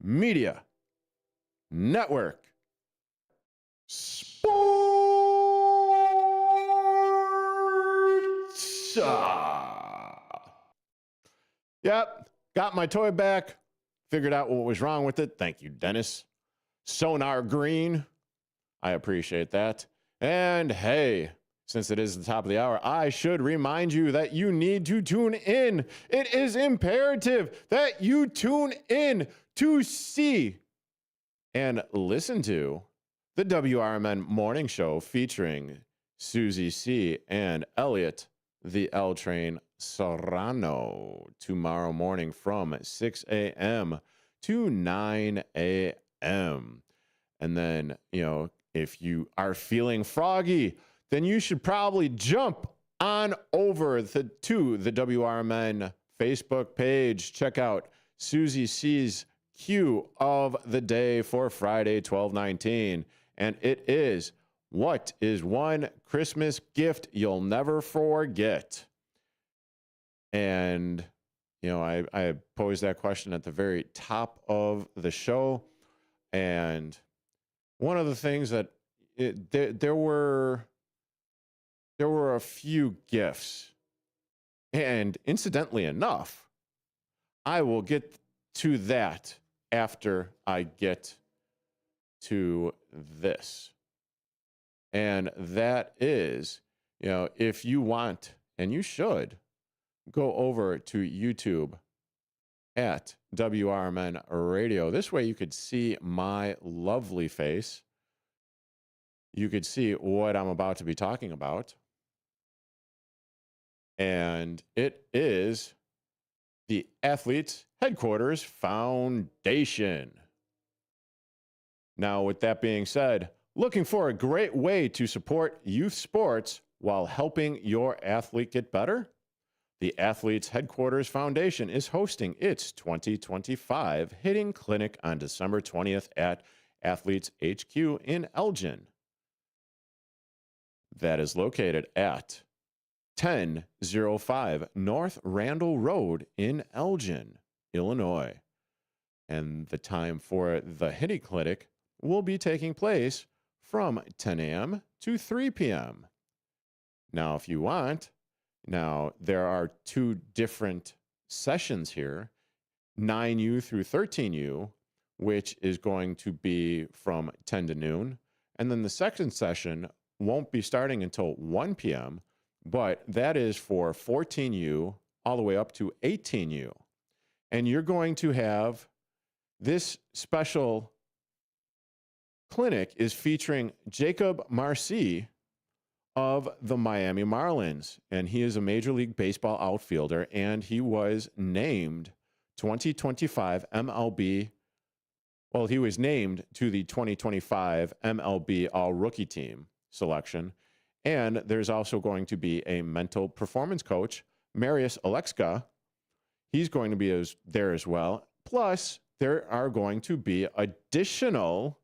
[SPEAKER 5] Media Network. Sports. Yep, got my toy back. Figured out what was wrong with it. Thank you, Dennis. Sonar Green. I appreciate that. And hey, since it is the top of the hour, I should remind you that you need to tune in. It is imperative that you tune in to see and listen to the WRMN Morning Show featuring Susie C. and Elliot, the L Train Serrano, tomorrow morning from 6 a.m. to 9 a.m. And then, if you are feeling froggy, then you should probably jump on over to the WRMN Facebook page. Check out Susie C's cue of the day for Friday, 12/19. And it is, what is one Christmas gift you'll never forget? And, you know, I posed that question at the very top of the show. And one of the things that there were a few gifts. And incidentally enough, I will get to that after I get to this. And that is, you know, if you want, and you should, go over to YouTube at WRMN Radio. This way you could see my lovely face. You could see what I'm about to be talking about. And it is the Athletes Headquarters Foundation. Now, with that being said, looking for a great way to support youth sports while helping your athlete get better? The Athletes Headquarters Foundation is hosting its 2025 Hitting Clinic on December 20th at Athletes HQ in Elgin. That is located at 1005 North Randall Road in Elgin, Illinois. And the time for the hitting clinic will be taking place from 10 a.m. to 3 p.m. Now, if you want, now there are two different sessions here, 9U through 13U, which is going to be from 10 to noon. And then the second session won't be starting until 1 p.m., but that is for 14U all the way up to 18U. And you're going to have this special clinic is featuring Jacob Marcy of the Miami Marlins. And he is a Major League Baseball outfielder, and he was named 2025 MLB. Well, he was named to the 2025 MLB All-Rookie Team selection. And there's also going to be a mental performance coach, Marius Alexka. He's going to be there as well. Plus, there are going to be additional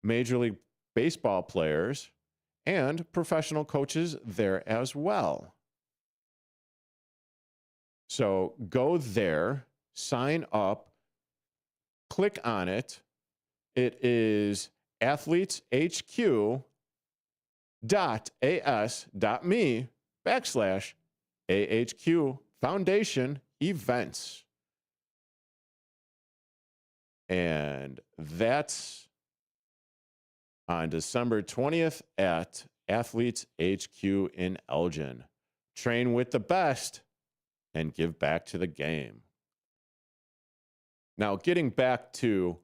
[SPEAKER 5] Major League Baseball players and professional coaches there as well. So go there, sign up, click on it. It is athleteshq.as.me/AHQ Foundation events. And that's on December 20th at Athletes HQ in Elgin. Train with the best and give back to the game. Now, getting back to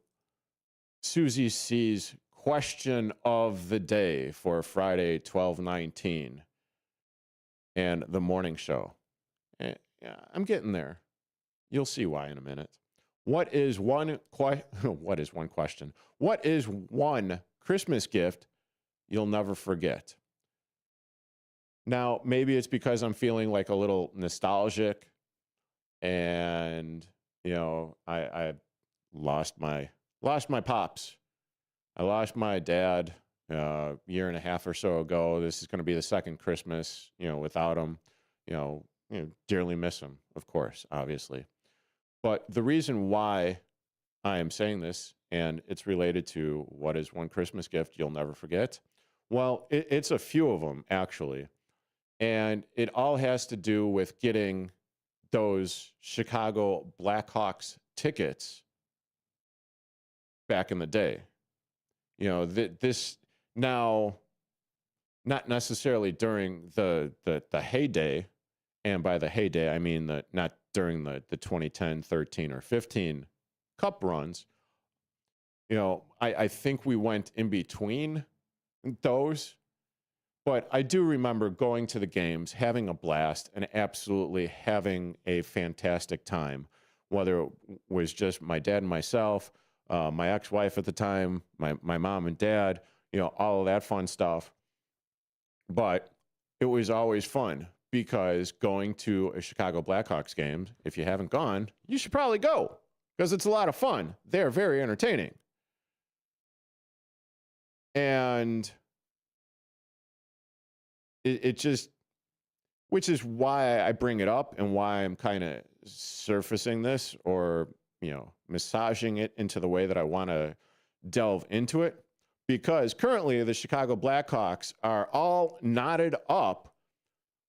[SPEAKER 5] Susie C's question of the day for Friday, 12/19, and the morning show. Yeah, I'm getting there. You'll see why in a minute. What is one question? What is one Christmas gift you'll never forget? Now, maybe it's because I'm feeling like a little nostalgic, and you know, I lost my pops. I lost my dad a year and a half or so ago. This is going to be the second Christmas, you know, without him. You know, dearly miss him, of course, obviously. But the reason why I am saying this, and it's related to what is one Christmas gift you'll never forget. Well, it's a few of them, actually. And it all has to do with getting those Chicago Blackhawks tickets back in the day. You know, this now, not necessarily during the heyday, and by the heyday, I mean not during the 2010, 13, or 15 cup runs. You know, I think we went in between those, but I do remember going to the games, having a blast, and absolutely having a fantastic time, whether it was just my dad and myself, my ex-wife at the time, my mom and dad, you know, all of that fun stuff. But it was always fun because going to a Chicago Blackhawks game, if you haven't gone, you should probably go because it's a lot of fun. They're very entertaining. And it just, which is why I bring it up and why I'm kind of surfacing this or, massaging it into the way that I want to delve into it. Because currently the Chicago Blackhawks are all knotted up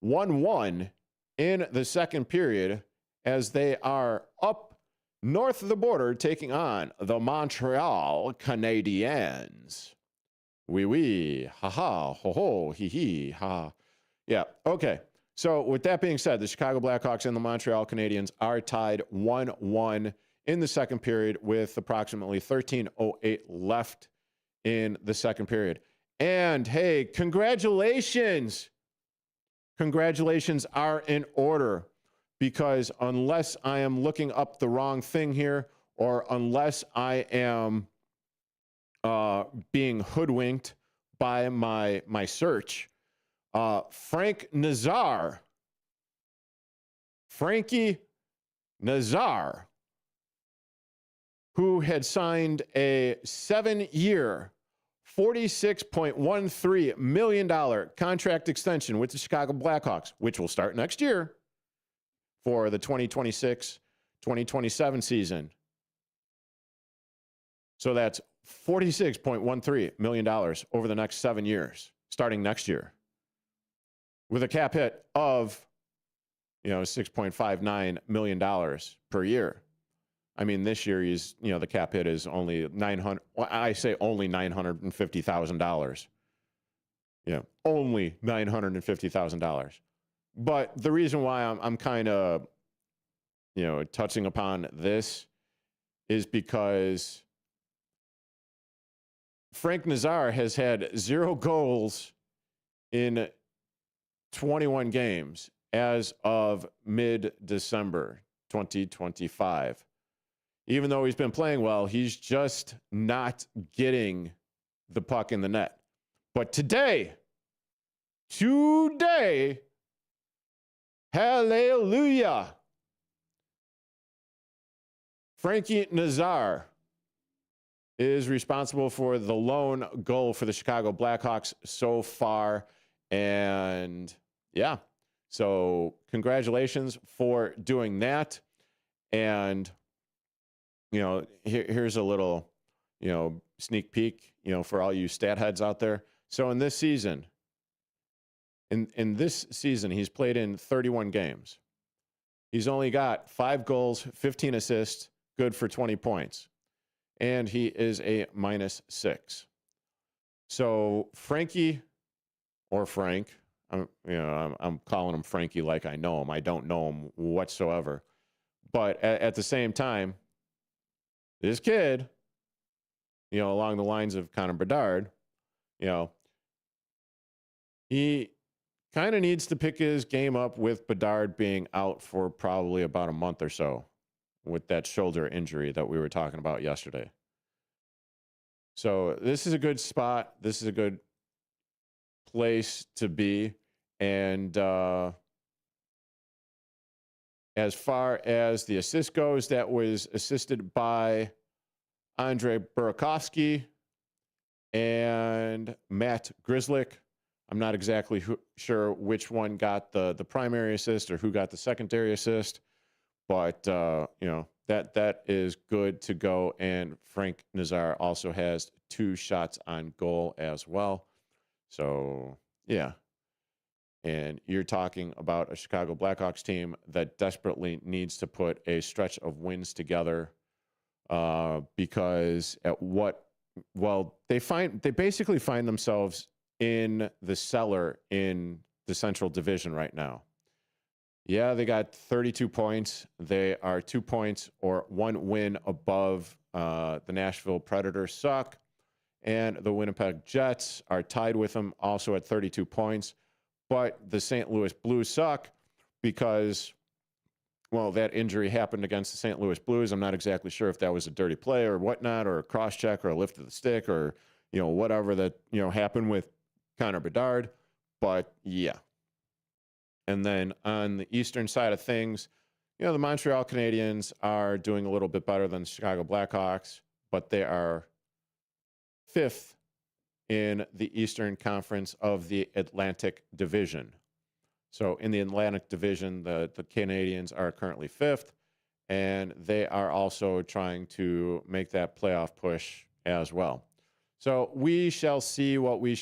[SPEAKER 5] 1-1 in the second period as they are up north of the border taking on the Montreal Canadiens. Oui, ha-ha, ho-ho, hee-hee, ha. Yeah, okay. So with that being said, the Chicago Blackhawks and the Montreal Canadiens are tied 1-1 in the second period with approximately 13:08 left in the second period. And hey, congratulations. Congratulations are in order because unless I am looking up the wrong thing here or unless I am being hoodwinked by my search, Frankie Nazar, who had signed a 7-year, $46.13 million contract extension with the Chicago Blackhawks, which will start next year for the 2026-2027 season. So that's $46.13 million over the next 7 years, starting next year, with a cap hit of, $6.59 million per year. I mean, this year the cap hit is only only $950,000. Only $950,000. But the reason why I'm kind of, touching upon this is because Frank Nazar has had 0 goals in 21 games as of mid-December 2025. Even though he's been playing well, he's just not getting the puck in the net. But today, hallelujah, Frankie Nazar is responsible for the lone goal for the Chicago Blackhawks so far. And yeah, so congratulations for doing that. And, here's a little, sneak peek, for all you stat heads out there. So in this season, he's played in 31 games. He's only got 5 goals, 15 assists, good for 20 points. And he is a -6. So Frankie, or Frank, I'm calling him Frankie like I know him. I don't know him whatsoever. But at the same time, this kid, along the lines of Connor Bedard, he kind of needs to pick his game up with Bedard being out for probably about a month or so with that shoulder injury that we were talking about yesterday. So this is a good spot. This is a good place to be. And as far as the assist goes, that was assisted by Andre Burakovsky and Matt Grzelcyk. I'm not exactly sure which one got the primary assist or who got the secondary assist, but that is good to go. And Frank Nazar also has 2 shots on goal as well. So yeah. And you're talking about a Chicago Blackhawks team that desperately needs to put a stretch of wins together because they basically find themselves in the cellar in the Central Division right now. Yeah, they got 32 points. They are 2 points or 1 win above the Nashville Predators suck. And the Winnipeg Jets are tied with them also at 32 points. But the St. Louis Blues suck because, that injury happened against the St. Louis Blues. I'm not exactly sure if that was a dirty play or whatnot, or a cross check or a lift of the stick or, whatever that, happened with Connor Bedard. But yeah, And then on the eastern side of things, the Montreal Canadiens are doing a little bit better than the Chicago Blackhawks, but they are 5th in the Eastern Conference of the Atlantic Division. So in the Atlantic Division, the Canadiens are currently 5th, and they are also trying to make that playoff push as well. So we shall see what we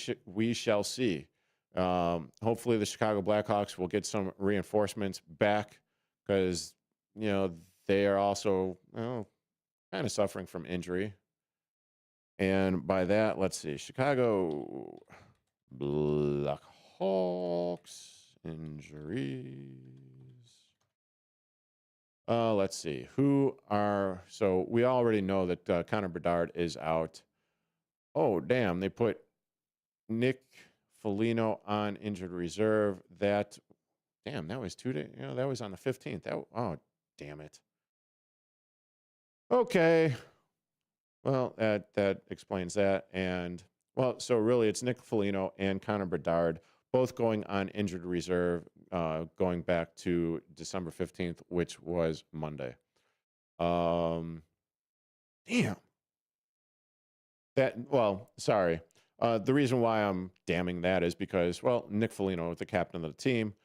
[SPEAKER 5] shall see. Hopefully the Chicago Blackhawks will get some reinforcements back because, they are also kind of suffering from injury. And by that, let's see, Chicago Blackhawks injuries. Let's see, so we already know that Connor Bedard is out. Oh, damn, they put Nick Foligno on injured reserve. That was 2 days. That was on the 15th. Oh, damn it. Okay. Well, that explains that. And, so really it's Nick Foligno and Connor Bedard both going on injured reserve, going back to December 15th, which was Monday. Damn. Sorry. The reason why I'm damning that is because, Nick Foligno, the captain of the team,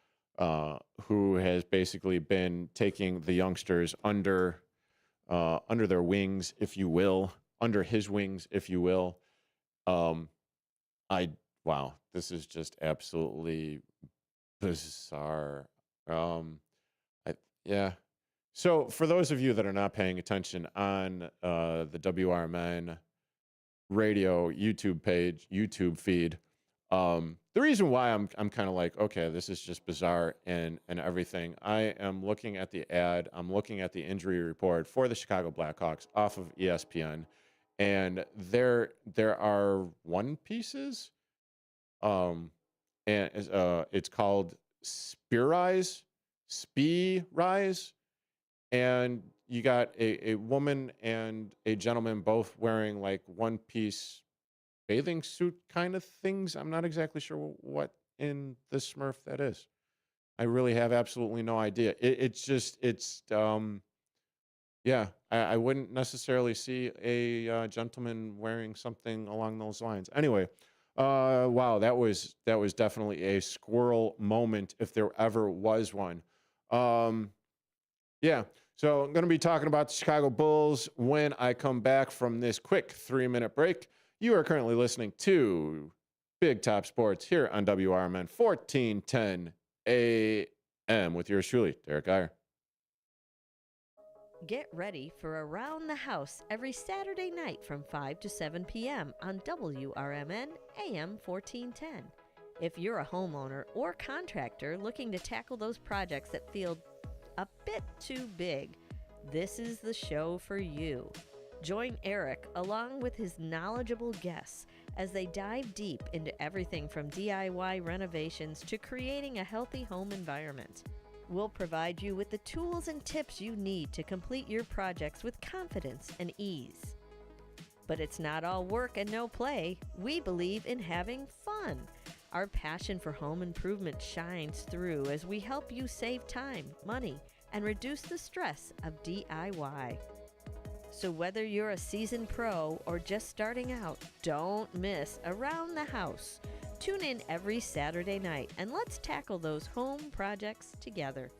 [SPEAKER 5] who has basically been taking the youngsters under their wings, if you will, under his wings, if you will. This is just absolutely bizarre. So for those of you that are not paying attention on the WRMN radio YouTube feed, the reason why I'm kind of like, okay, this is just bizarre and everything. I am looking at the ad. I'm looking at the injury report for the Chicago Blackhawks off of ESPN, and there are one pieces, and it's called Spear-Rise, and you got a woman and a gentleman both wearing like one piece bathing suit kind of things. I'm not exactly sure what in the Smurf that is. I really have absolutely no idea. I wouldn't necessarily see a gentleman wearing something along those lines. Anyway, that was definitely a squirrel moment if there ever was one. So I'm going to be talking about the Chicago Bulls when I come back from this quick 3-minute break. You are currently listening to Big Top Sports here on WRMN 1410 AM with yours truly, Derrick Geyer.
[SPEAKER 9] Get ready for Around the House every Saturday night from 5 to 7 p.m. on WRMN AM 1410. If you're a homeowner or contractor looking to tackle those projects that feel a bit too big, this is the show for you. Join Eric along with his knowledgeable guests as they dive deep into everything from DIY renovations to creating a healthy home environment. We'll provide you with the tools and tips you need to complete your projects with confidence and ease. But it's not all work and no play. We believe in having fun. Our passion for home improvement shines through as we help you save time, money, and reduce the stress of DIY. So whether you're a seasoned pro or just starting out, don't miss Around the House. Tune in every Saturday night and let's tackle those home projects together.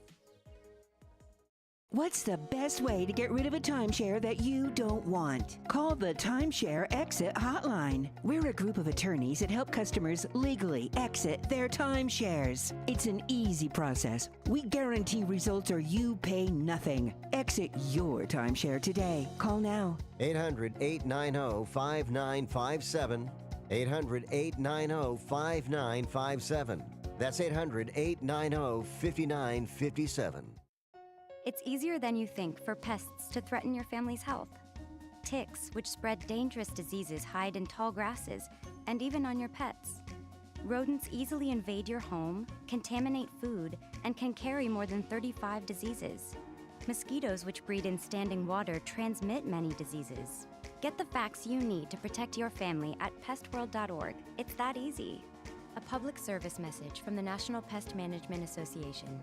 [SPEAKER 14] What's the best way to get rid of a timeshare that you don't want? Call the Timeshare Exit Hotline. We're a group of attorneys that help customers legally exit their timeshares. It's an easy process. We guarantee results or you pay nothing. Exit your timeshare today. Call now.
[SPEAKER 15] 800-890-5957. 800-890-5957. That's 800-890-5957.
[SPEAKER 17] It's easier than you think for pests to threaten your family's health. Ticks, which spread dangerous diseases, hide in tall grasses and even on your pets. Rodents easily invade your home, contaminate food, and can carry more than 35 diseases. Mosquitoes, which breed in standing water, transmit many diseases. Get the facts you need to protect your family at pestworld.org. It's that easy. A public service message from the National Pest Management Association.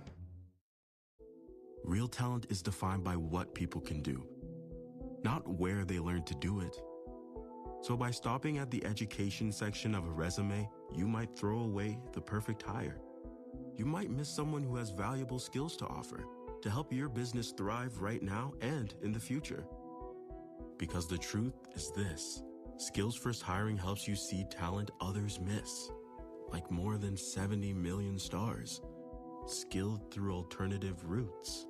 [SPEAKER 8] Real talent is defined by what people can do, not where they learn to do it. So by stopping at the education section of a resume, you might throw away the perfect hire. You might miss someone who has valuable skills to offer to help your business thrive right now and in the future. Because the truth is this: Skills First Hiring helps you see talent others miss, like more than 70 million stars, skilled through alternative routes.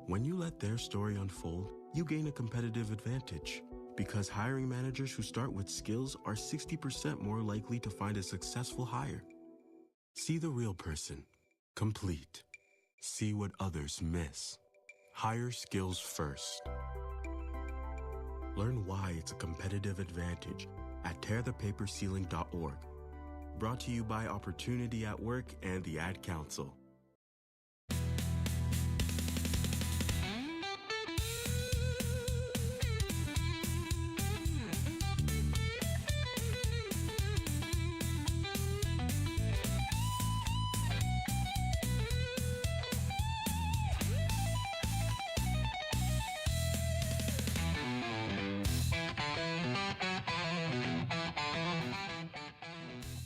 [SPEAKER 8] When you let their story unfold, you gain a competitive advantage, because hiring managers who start with skills are 60% more likely to find a successful hire. See the real person, complete. See what others miss. Hire skills first. Learn why it's a competitive advantage at tearthepaperceiling.org. Brought to you by Opportunity at Work and the Ad Council.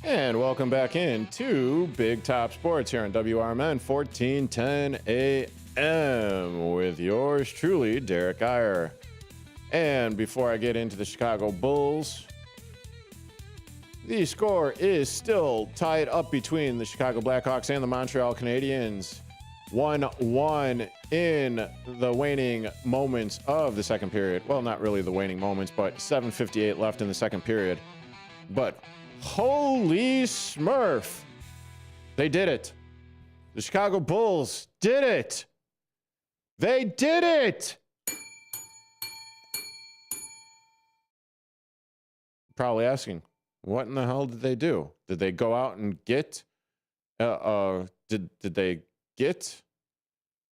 [SPEAKER 5] And welcome back into Big Top Sports here on WRMN 1410 AM with yours truly, Derrick Geyer. And before I get into the Chicago Bulls, the score is still tied up between the Chicago Blackhawks and the Montreal Canadiens. 1-1 in the waning moments of the second period. Well, not really the waning moments, but 7:58 left in the second period. But holy smurf, they did it. The Chicago Bulls did it. They did it. Probably asking, what in the hell did they do? Did they go out and get did they get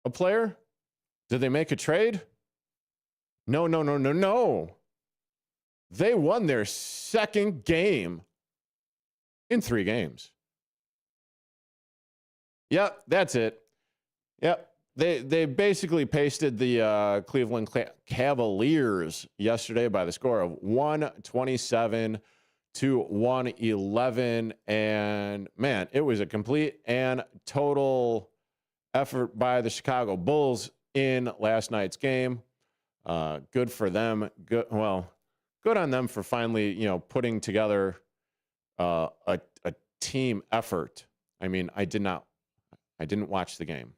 [SPEAKER 5] a player? Did they make a trade? No. They won their second game in 3 games. Yep, that's it. Yep. They basically pasted the Cleveland Cavaliers yesterday by the score of 127 to 111. And man, it was a complete and total effort by the Chicago Bulls in last night's game. Good for them. Good on them for finally, putting together a team effort. I mean, I didn't watch the game,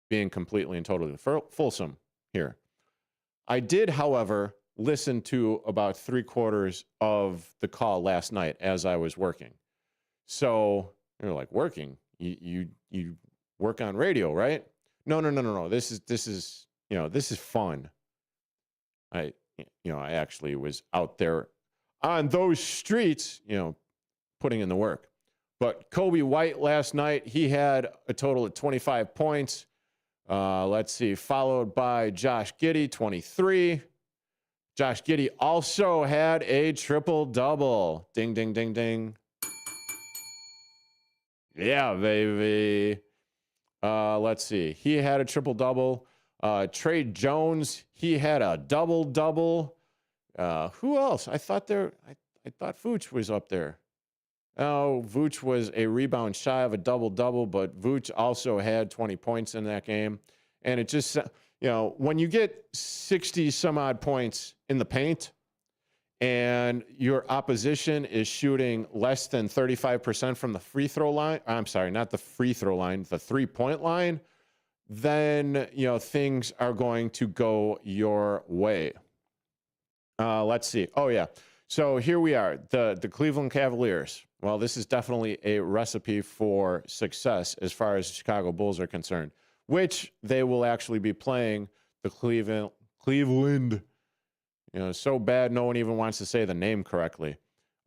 [SPEAKER 5] being completely and totally fulsome here. I did, however, listen to about 3/4 of the call last night as I was working. So you're like, working? You work on radio, right? No. This is fun. I actually was out there on those streets, putting in the work. But Kobe White last night, he had a total of 25 points. Let's see, followed by Josh Giddey, 23. Josh Giddey also had a triple-double. Ding, ding, ding, ding. Yeah, baby. Let's see. He had a triple-double. Trey Jones, he had a double-double. Who else? I thought Vooch was up there. Oh, Vooch was a rebound shy of a double-double, but Vooch also had 20 points in that game. And it just, when you get 60-some-odd points in the paint and your opposition is shooting less than 35% from the free throw line, I'm sorry, not the free throw line, the three-point line, then, things are going to go your way. Let's see. Oh, yeah. So here we are, the Cleveland Cavaliers. Well, this is definitely a recipe for success as far as the Chicago Bulls are concerned, which they will actually be playing the Cleveland. So bad no one even wants to say the name correctly.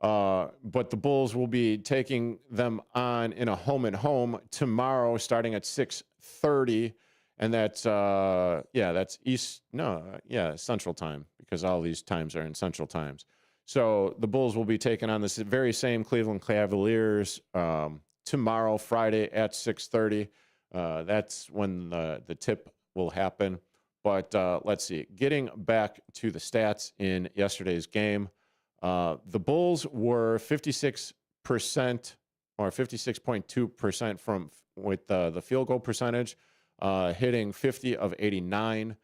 [SPEAKER 5] But the Bulls will be taking them on in a home-and-home tomorrow starting at 6:30. And that's Central Time, because all these times are in Central Times. So the Bulls will be taking on this very same Cleveland Cavaliers tomorrow, Friday at 6:30. That's when the tip will happen. But let's see. Getting back to the stats in yesterday's game, the Bulls were 56% or 56.2% from with the field goal percentage, hitting 50 of 89.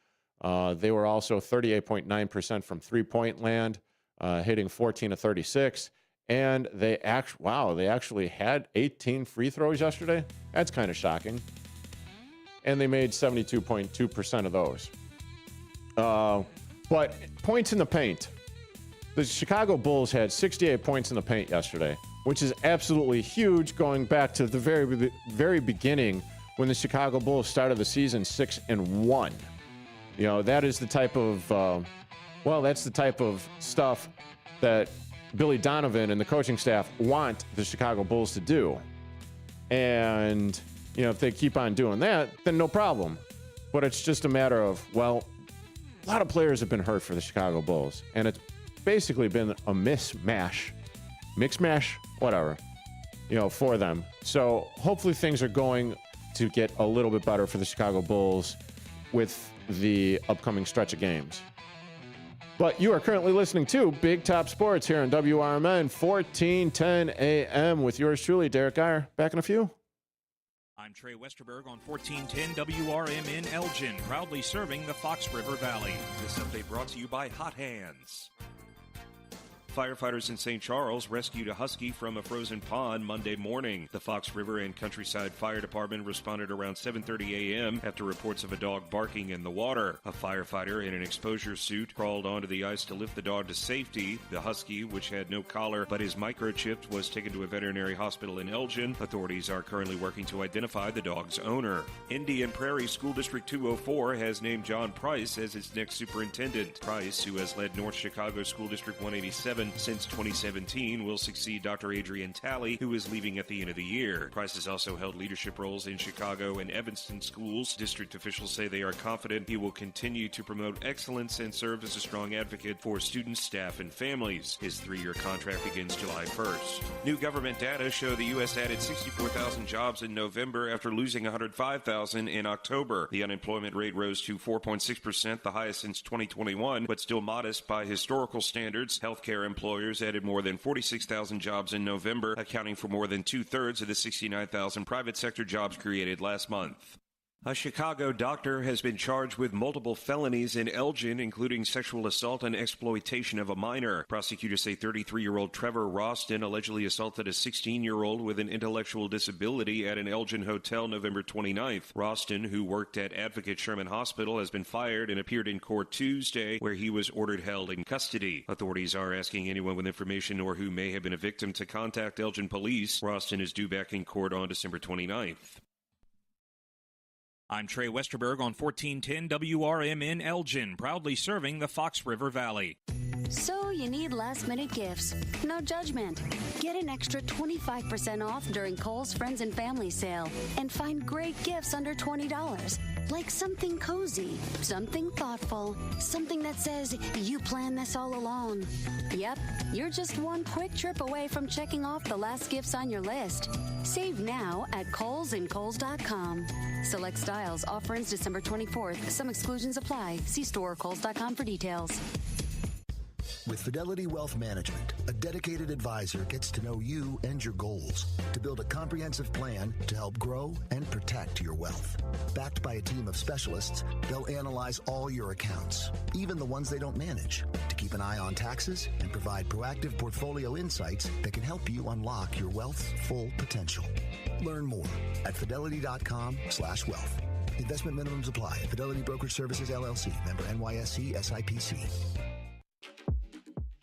[SPEAKER 5] They were also 38.9% from three-point land, hitting 14 of 36. And they actually had 18 free throws yesterday. That's kind of shocking. And they made 72.2% of those. But points in the paint. The Chicago Bulls had 68 points in the paint yesterday, which is absolutely huge going back to the very beginning when the Chicago Bulls started the season 6-1. You know, that is the type of, that's the type of stuff that Billy Donovan and the coaching staff want the Chicago Bulls to do. And, you know, if they keep on doing that, then no problem. But it's just a matter of, a lot of players have been hurt for the Chicago Bulls. And it's basically been a mix mash, whatever, you know, for them. So hopefully things are going to get a little bit better for the Chicago Bulls with the upcoming stretch of games. But you are currently listening to Big Top Sports here on WRMN 1410 AM with yours truly, Derrick Geyer. Back in a few.
[SPEAKER 10] I'm Trey Westerberg on 1410 WRMN Elgin, proudly serving the Fox River Valley. This update brought to you by Hot Hands. Firefighters in St. Charles rescued a husky from a frozen pond Monday morning. The Fox River and Countryside Fire Department responded around 7:30 a.m. after reports of a dog barking in the water. A firefighter in an exposure suit crawled onto the ice to lift the dog to safety. The husky, which had no collar but is microchipped, was taken to a veterinary hospital in Elgin. Authorities are currently working to identify the dog's owner. Indian Prairie School District 204 has named John Price as its next superintendent. Price, who has led North Chicago School District 187 since 2017, will succeed Dr. Adrian Talley, who is leaving at the end of the year. Price has also held leadership roles in Chicago and Evanston schools. District officials say they are confident he will continue to promote excellence and serve as a strong advocate for students, staff, and families. His 3-year contract begins July 1st. New government data show the U.S. added 64,000 jobs in November after losing 105,000 in October. The unemployment rate rose to 4.6%, the highest since 2021, but still modest by historical standards. Healthcare employers added more than 46,000 jobs in November, accounting for more than 2/3 of the 69,000 private sector jobs created last month. A Chicago doctor has been charged with multiple felonies in Elgin, including sexual assault and exploitation of a minor. Prosecutors say 33-year-old Trevor Roston allegedly assaulted a 16-year-old with an intellectual disability at an Elgin hotel November 29th. Roston, who worked at Advocate Sherman Hospital, has been fired and appeared in court Tuesday, where he was ordered held in custody. Authorities are asking anyone with information or who may have been a victim to contact Elgin police. Roston is due back in court on December 29th. I'm Trey Westerberg on 1410 WRMN Elgin, proudly serving the Fox River Valley.
[SPEAKER 16] So you need last-minute gifts. No judgment. Get an extra 25% off during Kohl's Friends and Family Sale and find great gifts under $20. Like something cozy, something thoughtful, something that says you planned this all along. Yep, you're just one quick trip away from checking off the last gifts on your list. Save now at Kohl's and Kohl's.com. Select styles. Offer ends December 24th. Some exclusions apply. See store or Kohl's.com for details.
[SPEAKER 13] With Fidelity Wealth Management, a dedicated advisor gets to know you and your goals to build a comprehensive plan to help grow and protect your wealth. Backed by a team of specialists, they'll analyze all your accounts, even the ones they don't manage, to keep an eye on taxes and provide proactive portfolio insights that can help you unlock your wealth's full potential. Learn more at fidelity.com/wealth. Investment minimums apply. Fidelity Brokerage Services, LLC. Member NYSE SIPC.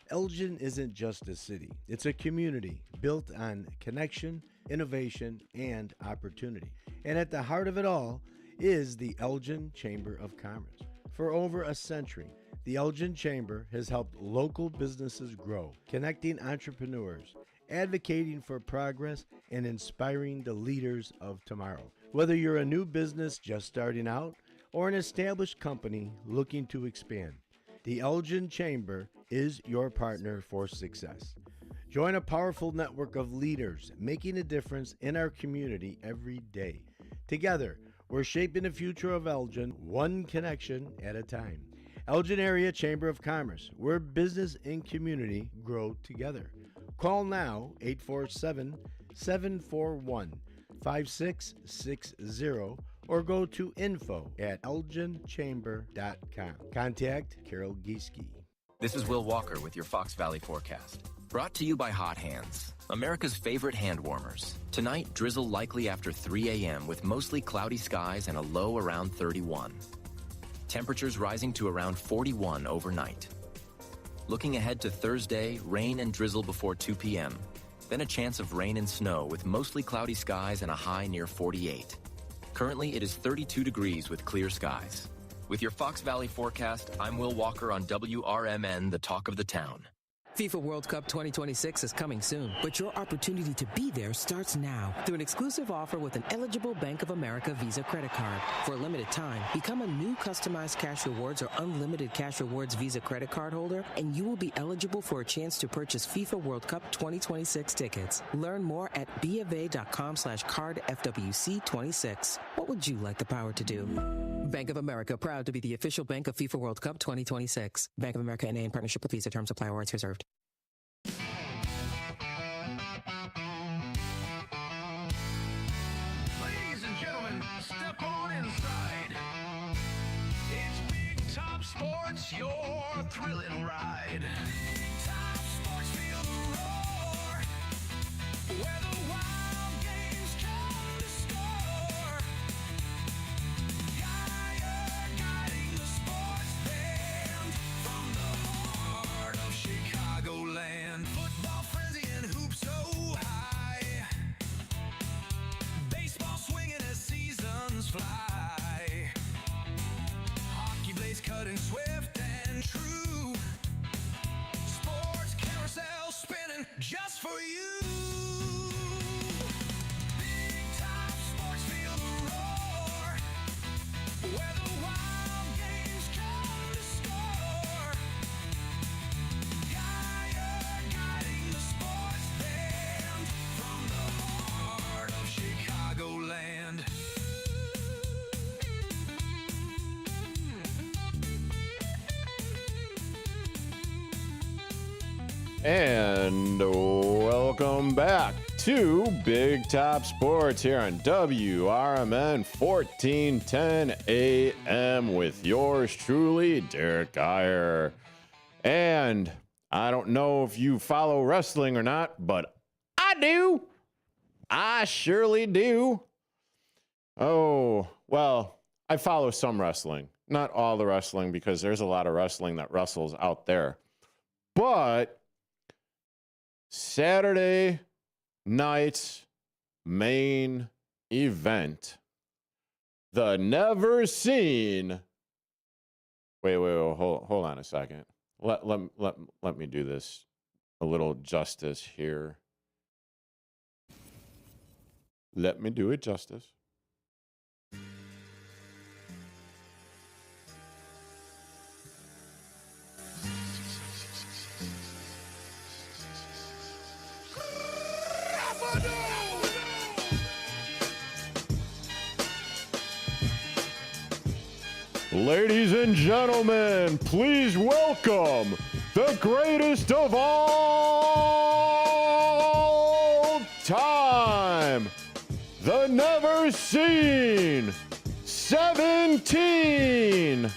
[SPEAKER 18] Elgin isn't just a city. It's a community built on connection, innovation, and opportunity. And at the heart of it all is the Elgin Chamber of Commerce. For over a century, the Elgin Chamber has helped local businesses grow, connecting entrepreneurs, advocating for progress, and inspiring the leaders of tomorrow. Whether you're a new business just starting out or an established company looking to expand, The Elgin Chamber is your partner for success. Join a powerful network of leaders making a difference in our community every day. Together, we're shaping the future of Elgin one connection at a time. Elgin Area Chamber of Commerce, where business and community grow together. Call now, 847-741-5660, or go to info@elginchamber.com. Contact Carol Gieske.
[SPEAKER 25] This is Will Walker with your Fox Valley forecast. Brought to you by Hot Hands, America's favorite hand warmers. Tonight, drizzle likely after 3 a.m. with mostly cloudy skies and a low around 31. Temperatures rising to around 41 overnight. Looking ahead to Thursday, rain and drizzle before 2 p.m. Then a chance of rain and snow with mostly cloudy skies and a high near 48. Currently, it is 32 degrees with clear skies. With your Fox Valley forecast, I'm Will Walker on WRMN, the talk of the town.
[SPEAKER 19] FIFA World Cup 2026 is coming soon, but your opportunity to be there starts now through an exclusive offer with an eligible Bank of America Visa credit card. For a limited time, become a new customized Cash Rewards or unlimited Cash Rewards Visa credit card holder, and you will be eligible for a chance to purchase FIFA World Cup 2026 tickets. Learn more at BofA.com/cardFWC26. What would you like the power to do? Bank of America, proud to be the official bank of FIFA World Cup 2026. Bank of America NA in partnership with Visa. Terms apply. Rights reserved.
[SPEAKER 4] Ladies and gentlemen, step on inside. It's Big Top Sports, your thrilling ride. Big Top Sports, feel the roar. Where the wild games come to score. Geyer guiding the sports band from the heart of Chicagoland. Football frenzy and hoops so high. Baseball swinging as seasons fly. Hockey blades cutting swift and true. Sports carousel spinning just for you. Big Top Sports, feel the roar. Where the wild games come to score. Geyer guiding the sports band from the heart of Chicagoland.
[SPEAKER 5] And welcome back to Big Top Sports here on WRMN 1410 AM with yours truly, Derrick Geyer. And I don't know if you follow wrestling or not, but I do. I surely do. Oh, well, I follow some wrestling. Not all the wrestling, because there's a lot of wrestling that wrestles out there. But Saturday night's main event, the never seen. Wait, hold on a second. Let me do this a little justice here. Let me do it justice. Ladies and gentlemen, please welcome the greatest of all time, the never seen 17,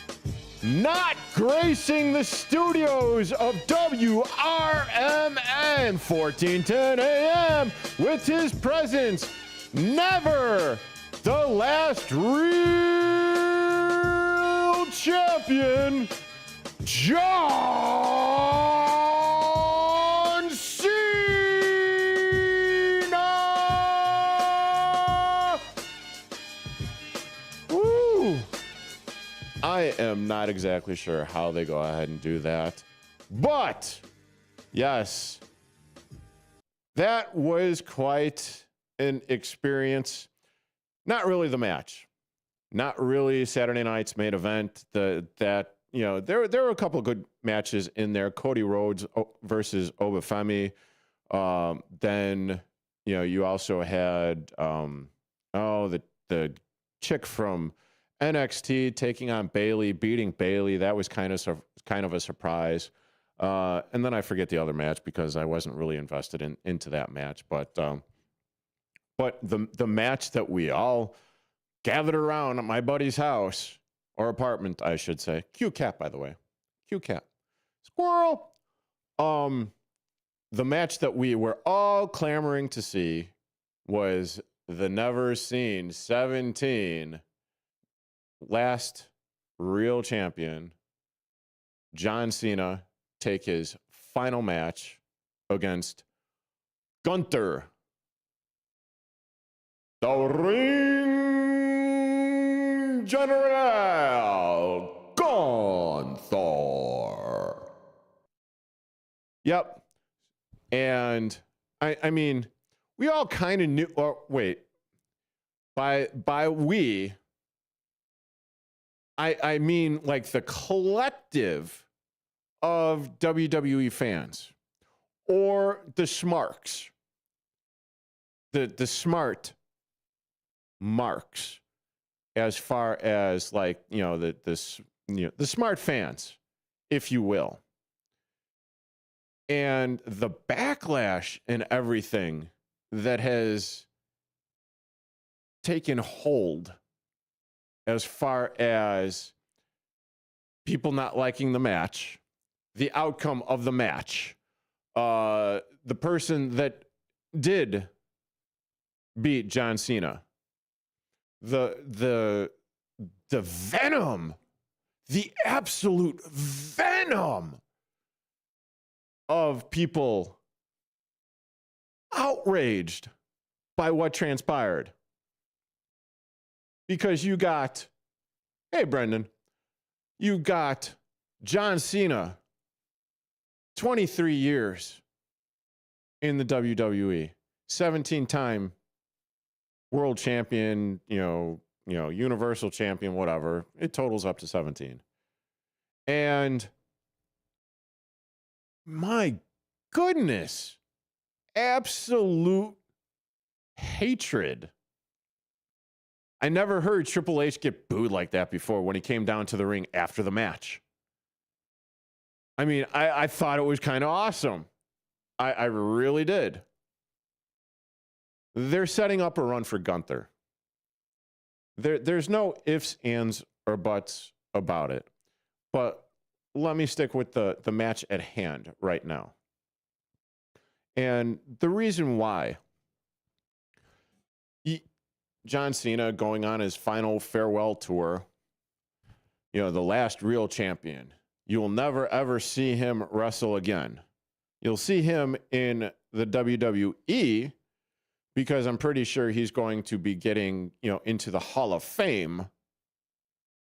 [SPEAKER 5] not gracing the studios of WRMN 1410 AM with his presence, never the last real champion, John Cena! Woo! I am not exactly sure how they go ahead and do that, but yes, that was quite an experience. Not really the match. Not really Saturday night's main event. That there were a couple of good matches in there. Cody Rhodes versus Obafemi. Then, you also had, the chick from NXT taking on Bayley, beating Bayley. That was kind of a surprise. And then I forget the other match because I wasn't really invested into that match. But the match that we all gathered around at my buddy's house, or apartment, I should say. Cute cat, by the way. Cute cat. Squirrel. The match that we were all clamoring to see was the never seen 17 last real champion, John Cena, take his final match against Gunther. The Ring General Gunther. Yep. And I mean, we all kind of knew, or wait, by we, I mean like the collective of WWE fans or the smarks, the smart marks, as far as like, the smart fans, if you will. And the backlash and everything that has taken hold as far as people not liking the match, the outcome of the match, the person that did beat John Cena, the venom, the absolute venom of people outraged by what transpired. Because you got, hey, Brendan, you got John Cena, 23 years in the WWE, 17-time world champion, universal champion, whatever. It totals up to 17. And my goodness, absolute hatred. I never heard Triple H get booed like that before when he came down to the ring after the match. I mean, I thought it was kind of awesome. I really did. They're setting up a run for Gunther. There's no ifs, ands, or buts about it. But let me stick with the match at hand right now. And the reason why John Cena going on his final farewell tour, the last real champion, you will never, ever see him wrestle again. You'll see him in the WWE because I'm pretty sure he's going to be getting, into the Hall of Fame,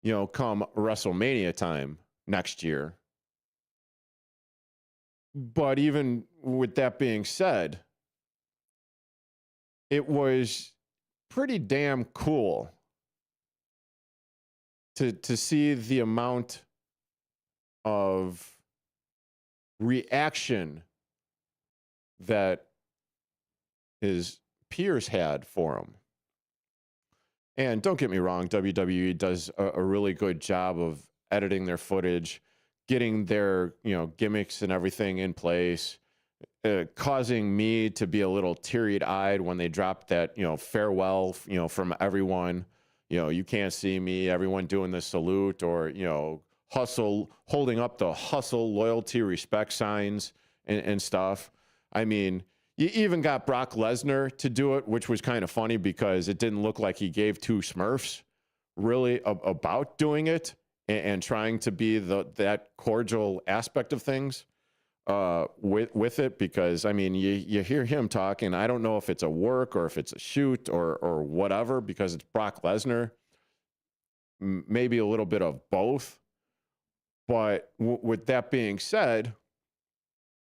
[SPEAKER 5] come WrestleMania time next year. But even with that being said, it was pretty damn cool to see the amount of reaction that his peers had for him. And don't get me wrong, WWE does a really good job of editing their footage, getting their, gimmicks and everything in place, causing me to be a little teary-eyed when they dropped that, farewell, from everyone. You can't see me, everyone doing the salute, or, hustle, holding up the hustle, loyalty, respect signs and stuff. I mean, you even got Brock Lesnar to do it, which was kind of funny because it didn't look like he gave two Smurfs really about doing it and trying to be that cordial aspect of things with it. Because, I mean, you hear him talking. I don't know if it's a work or if it's a shoot or whatever, because it's Brock Lesnar. Maybe a little bit of both. But with that being said,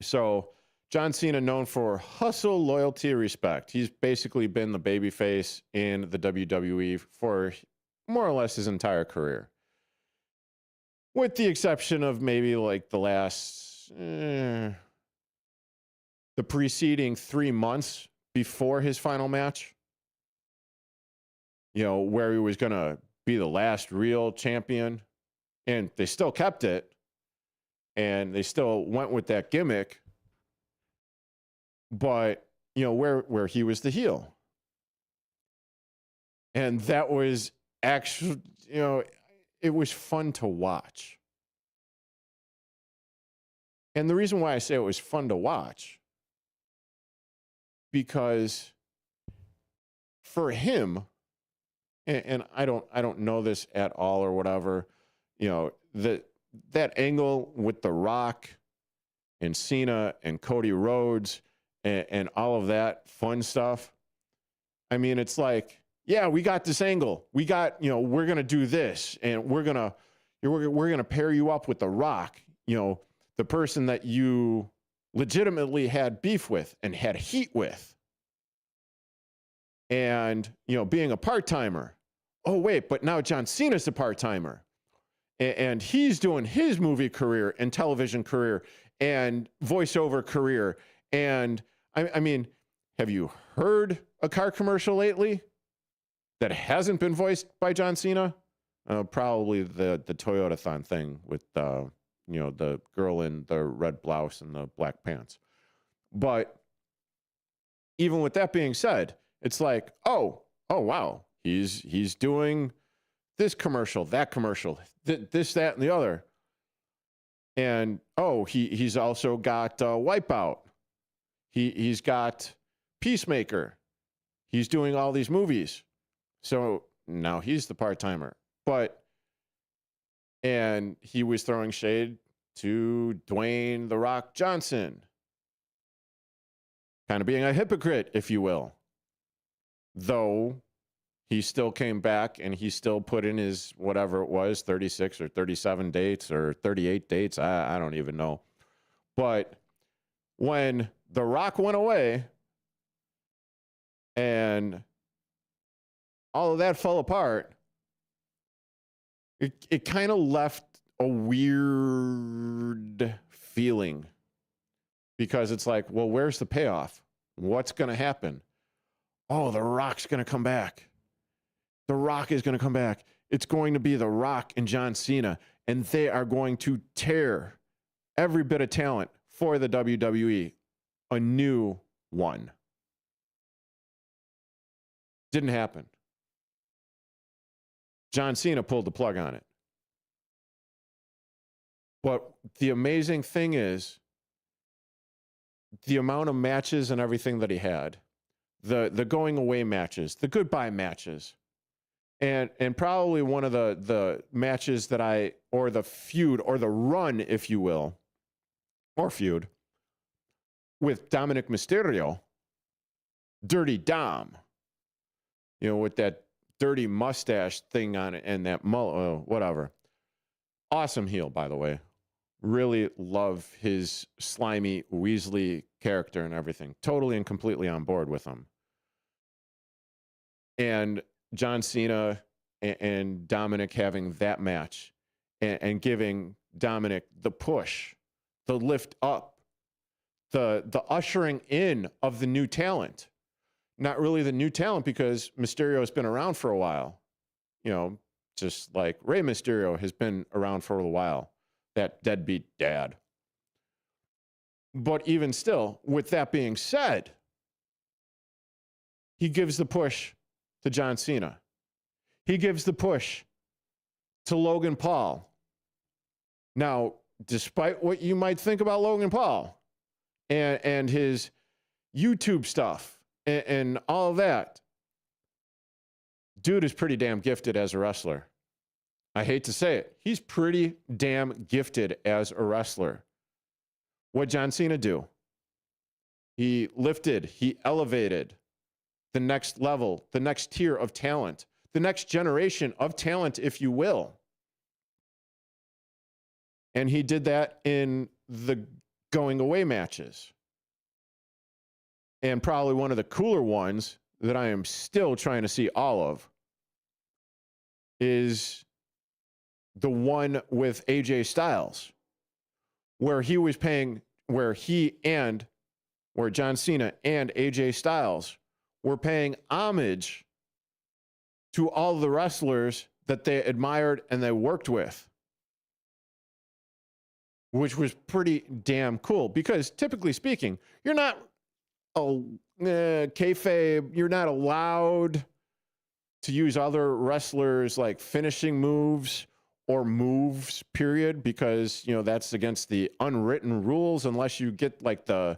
[SPEAKER 5] so John Cena, known for hustle, loyalty, respect. He's basically been the babyface in the WWE for more or less his entire career. with the exception of maybe like the last, the preceding 3 months before his final match, you know, where he was going to be the last real champion, and they still kept it, and they still went with that gimmick, but, you know, where he was the heel. And that was actually, you know, it was fun to watch. And the reason why I say it was fun to watch, because for him, and I don't know this at all or whatever, you know, that angle with The Rock and Cena and Cody Rhodes and all of that fun stuff. I mean, it's like, yeah, we got this angle. We got, you know, we're going to do this, and we're going to pair you up with The Rock, you know, the person that you legitimately had beef with and had heat with. And, you know, being a part-timer. Oh, wait, but now John Cena's a part-timer. And he's doing his movie career and television career and voiceover career. And, I mean, have you heard a car commercial lately that hasn't been voiced by John Cena? Probably the Toyota-thon thing with, you know, the girl in the red blouse and the black pants. But even with that being said, it's like, oh, wow, he's doing this commercial, that commercial, this, that, and the other. And, oh, he's also got Wipeout. He's got Peacemaker. He's doing all these movies. So now he's the part-timer. And he was throwing shade to Dwayne "The Rock" Johnson. Kind of being a hypocrite, if you will. Though he still came back and he still put in his, whatever it was, 36 or 37 dates or 38 dates. I don't even know. But when The Rock went away and all of that fell apart, it kind of left a weird feeling, because it's like, well, where's the payoff? What's going to happen? Oh, The Rock's going to come back. The Rock is going to come back. It's going to be The Rock and John Cena, and they are going to tear every bit of talent for the WWE a new one. Didn't happen. John Cena pulled the plug on it. But the amazing thing is the amount of matches and everything that he had, the going away matches, the goodbye matches, and probably one of the matches that or the feud, or the run, if you will, or feud, with Dominic Mysterio, Dirty Dom, you know, with that dirty mustache thing on it and that mullet, whatever. Awesome heel, by the way. Really love his slimy Weasley character and everything. Totally and completely on board with him. And John Cena and Dominic having that match and giving Dominic the push, the lift up, the ushering in of the new talent. Not really the new talent, because Mysterio has been around for a while. You know, just like Rey Mysterio has been around for a while. That deadbeat dad. But even still, with that being said, he gives the push to John Cena. He gives the push to Logan Paul. Now, despite what you might think about Logan Paul and his YouTube stuff and all of that, dude is pretty damn gifted as a wrestler. I hate to say it. He's pretty damn gifted as a wrestler. What'd John Cena do? He lifted, he elevated the next level, the next tier of talent, the next generation of talent, if you will. And he did that in the going away matches. And probably one of the cooler ones that I am still trying to see all of is the one with AJ Styles, where John Cena and AJ Styles were paying homage to all the wrestlers that they admired and they worked with, which was pretty damn cool. Because typically speaking, you're not kayfabe, you're not allowed to use other wrestlers like finishing moves or moves, period, because, you know, that's against the unwritten rules unless you get like the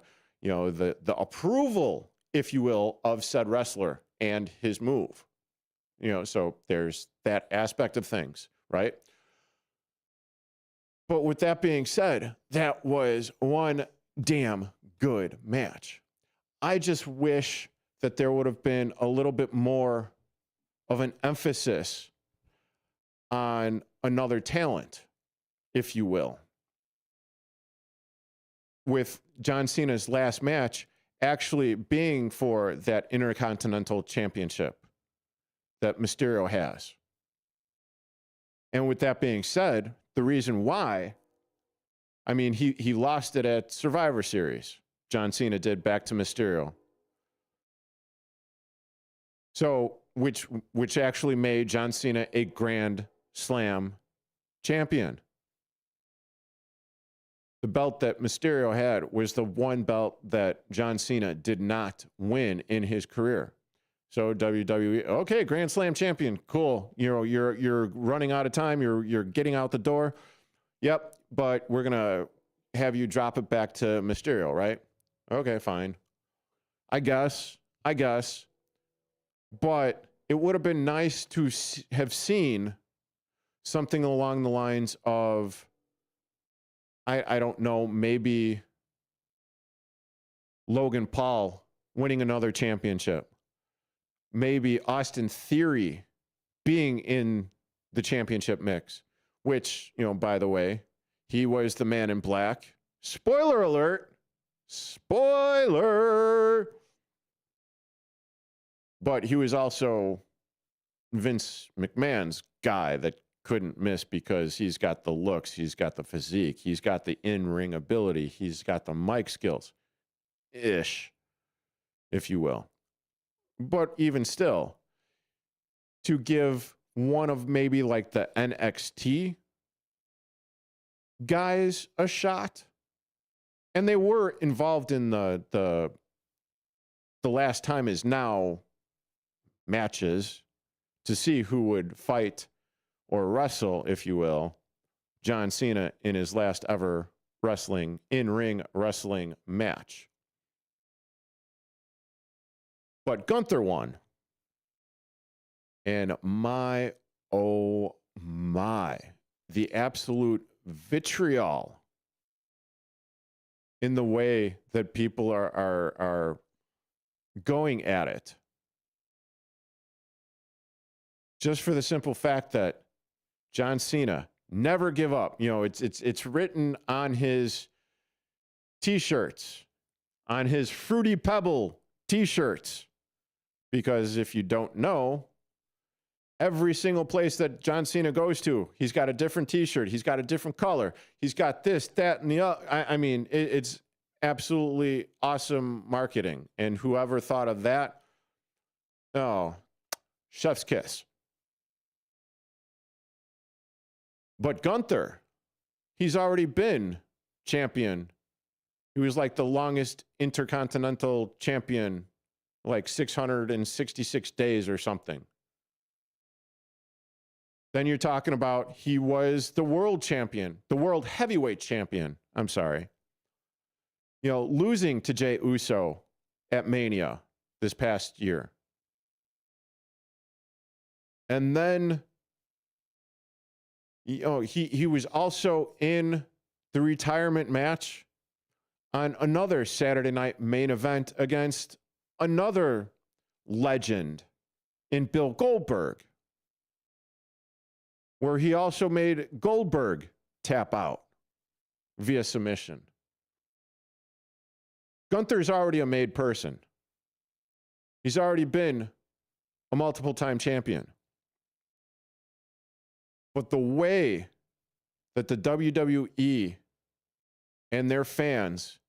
[SPEAKER 5] approval, if you will, of said wrestler and his move. You know, so there's that aspect of things, right? But with that being said, that was one damn good match. I just wish that there would have been a little bit more of an emphasis on another talent, if you will. With John Cena's last match actually being for that Intercontinental Championship that Mysterio has. And with that being said, the reason why, I mean, he lost it at Survivor Series. John Cena did, back to Mysterio. So, which actually made John Cena a Grand Slam champion. The belt that Mysterio had was the one belt that John Cena did not win in his career. So WWE, okay, Grand Slam champion, cool. You know, you're running out of time. You're getting out the door. Yep, but we're gonna have you drop it back to Mysterio, right? Okay, fine. I guess. But it would have been nice to have seen something along the lines of, I don't know, maybe Logan Paul winning another championship. Maybe Austin Theory being in the championship mix, which, you know, by the way, he was the Man in Black. Spoiler alert. Spoiler. But he was also Vince McMahon's guy that couldn't miss because he's got the looks, he's got the physique, he's got the in-ring ability, he's got the mic skills. Ish, if you will. But even still, to give one of maybe like the NXT guys a shot, and they were involved in the last time is now matches to see who would fight or wrestle, if you will, John Cena in his last ever in-ring wrestling match. But Gunther won. And my, oh my, the absolute vitriol in the way that people are going at it. Just for the simple fact that John Cena, never give up. You know, it's written on his T-shirts, on his Fruity Pebble T-shirts. Because if you don't know, every single place that John Cena goes to, he's got a different T-shirt. He's got a different color. He's got this, that, and the other. I mean, it's absolutely awesome marketing. And whoever thought of that, oh, chef's kiss. But Gunther, he's already been champion. He was like the longest intercontinental champion, like 666 days or something. Then you're talking about he was the world champion, the world heavyweight champion. I'm sorry. You know, losing to Jey Uso at Mania this past year. And then, you know, he was also in the retirement match on another Saturday night main event against another legend in Bill Goldberg, where he also made Goldberg tap out via submission. Gunther's already a made person. He's already been a multiple-time champion. But the way that the WWE and their fans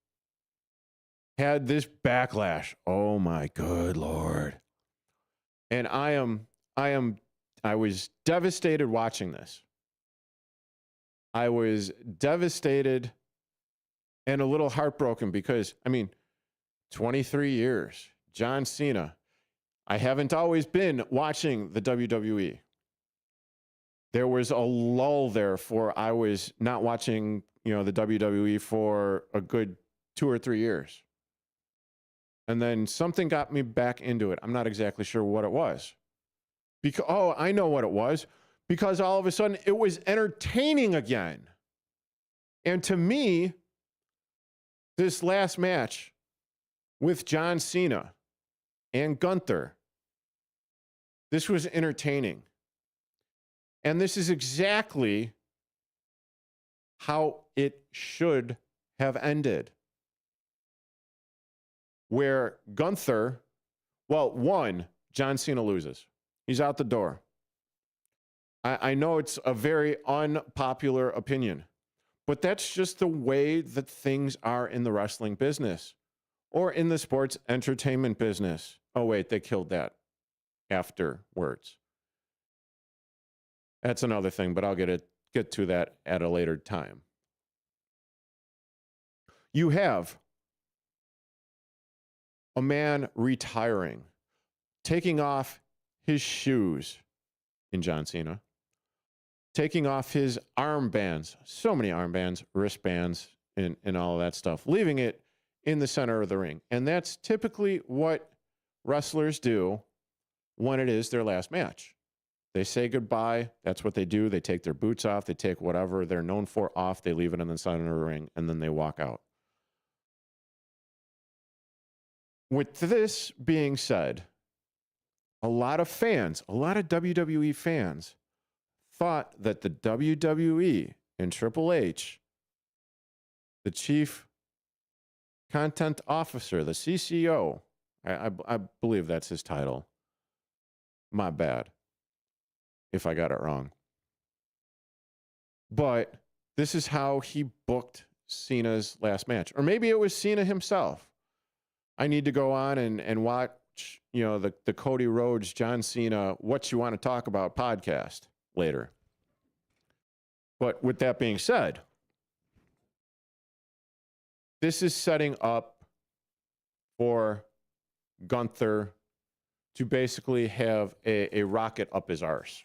[SPEAKER 5] had this backlash, oh my good Lord. And I was devastated watching this. I was devastated and a little heartbroken because, 23 years, John Cena. I haven't always been watching the WWE. There was a lull there for I was not watching, the WWE for a good 2 or 3 years. And then something got me back into it. I'm not exactly sure what it was. I know what it was. Because all of a sudden it was entertaining again. And to me, this last match with John Cena and Gunther, this was entertaining. And this is exactly how it should have ended. Where Gunther, John Cena loses. He's out the door. I know it's a very unpopular opinion, but that's just the way that things are in the wrestling business or in the sports entertainment business. Oh, wait, they killed that afterwards. That's another thing, but I'll get to that at a later time. You have a man retiring, taking off his shoes in John Cena, taking off his armbands, so many armbands, wristbands, and all of that stuff, leaving it in the center of the ring. And that's typically what wrestlers do when it is their last match. They say goodbye. That's what they do. They take their boots off. They take whatever they're known for off. They leave it in the center of the ring, and then they walk out. With this being said, a lot of WWE fans, thought that the WWE and Triple H, the chief content officer, the CCO, I believe that's his title. My bad if I got it wrong. But this is how he booked Cena's last match. Or maybe it was Cena himself. I need to go on and watch, the Cody Rhodes, John Cena, What You Want to Talk About podcast later. But with that being said, this is setting up for Gunther to basically have a rocket up his arse,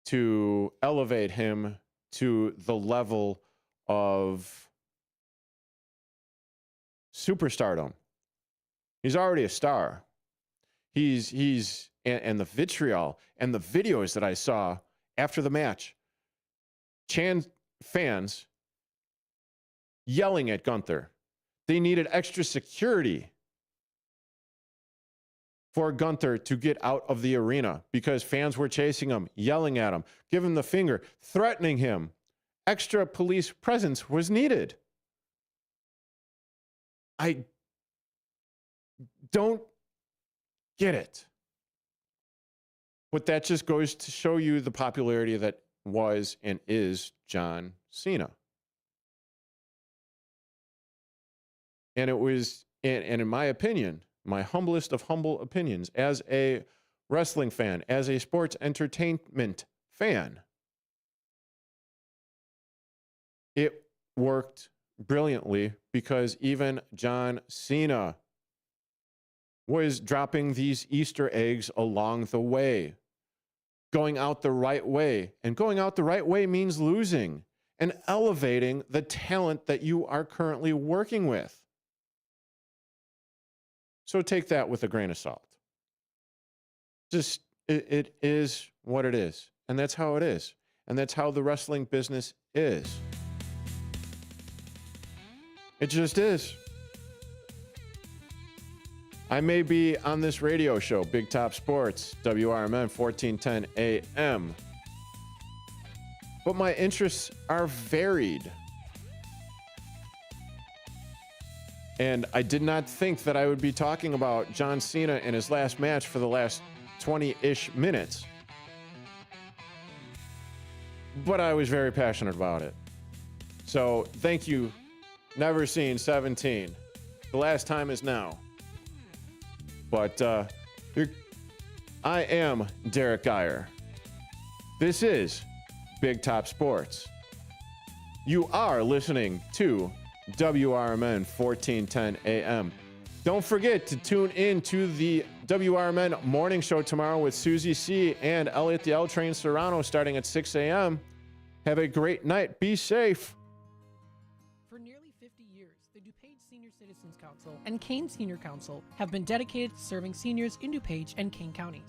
[SPEAKER 5] to elevate him to the level of superstardom. He's already a star. And the vitriol and the videos that I saw after the match, fans yelling at Gunther. They needed extra security for Gunther to get out of the arena because fans were chasing him, yelling at him, giving him the finger, threatening him. Extra police presence was needed. I don't get it. But that just goes to show you the popularity that was and is John Cena. And it was, and in my opinion, my humblest of humble opinions, as a wrestling fan, as a sports entertainment fan, it worked brilliantly because even John Cena was dropping these Easter eggs along the way, going out the right way. And going out the right way means losing and elevating the talent that you are currently working with. So take that with a grain of salt. Just, it is what it is. And that's how it is. And that's how the wrestling business is. It just is. I may be on this radio show, Big Top Sports, WRMN 1410 AM. But my interests are varied. And I did not think that I would be talking about John Cena in his last match for the last 20-ish minutes. but I was very passionate about it. So thank you, Never Seen 17. The last time is now. But I am Derrick Geyer. This is Big Top Sports. You are listening to WRMN 1410 AM. Don't forget to tune in to the WRMN morning show tomorrow with Susie C. and Elliot the L Train Serrano starting at 6 a.m. Have a great night. Be safe.
[SPEAKER 20] For nearly 50 years, the DuPage Senior Citizens Council and Kane Senior Council have been dedicated to serving seniors in DuPage and Kane County.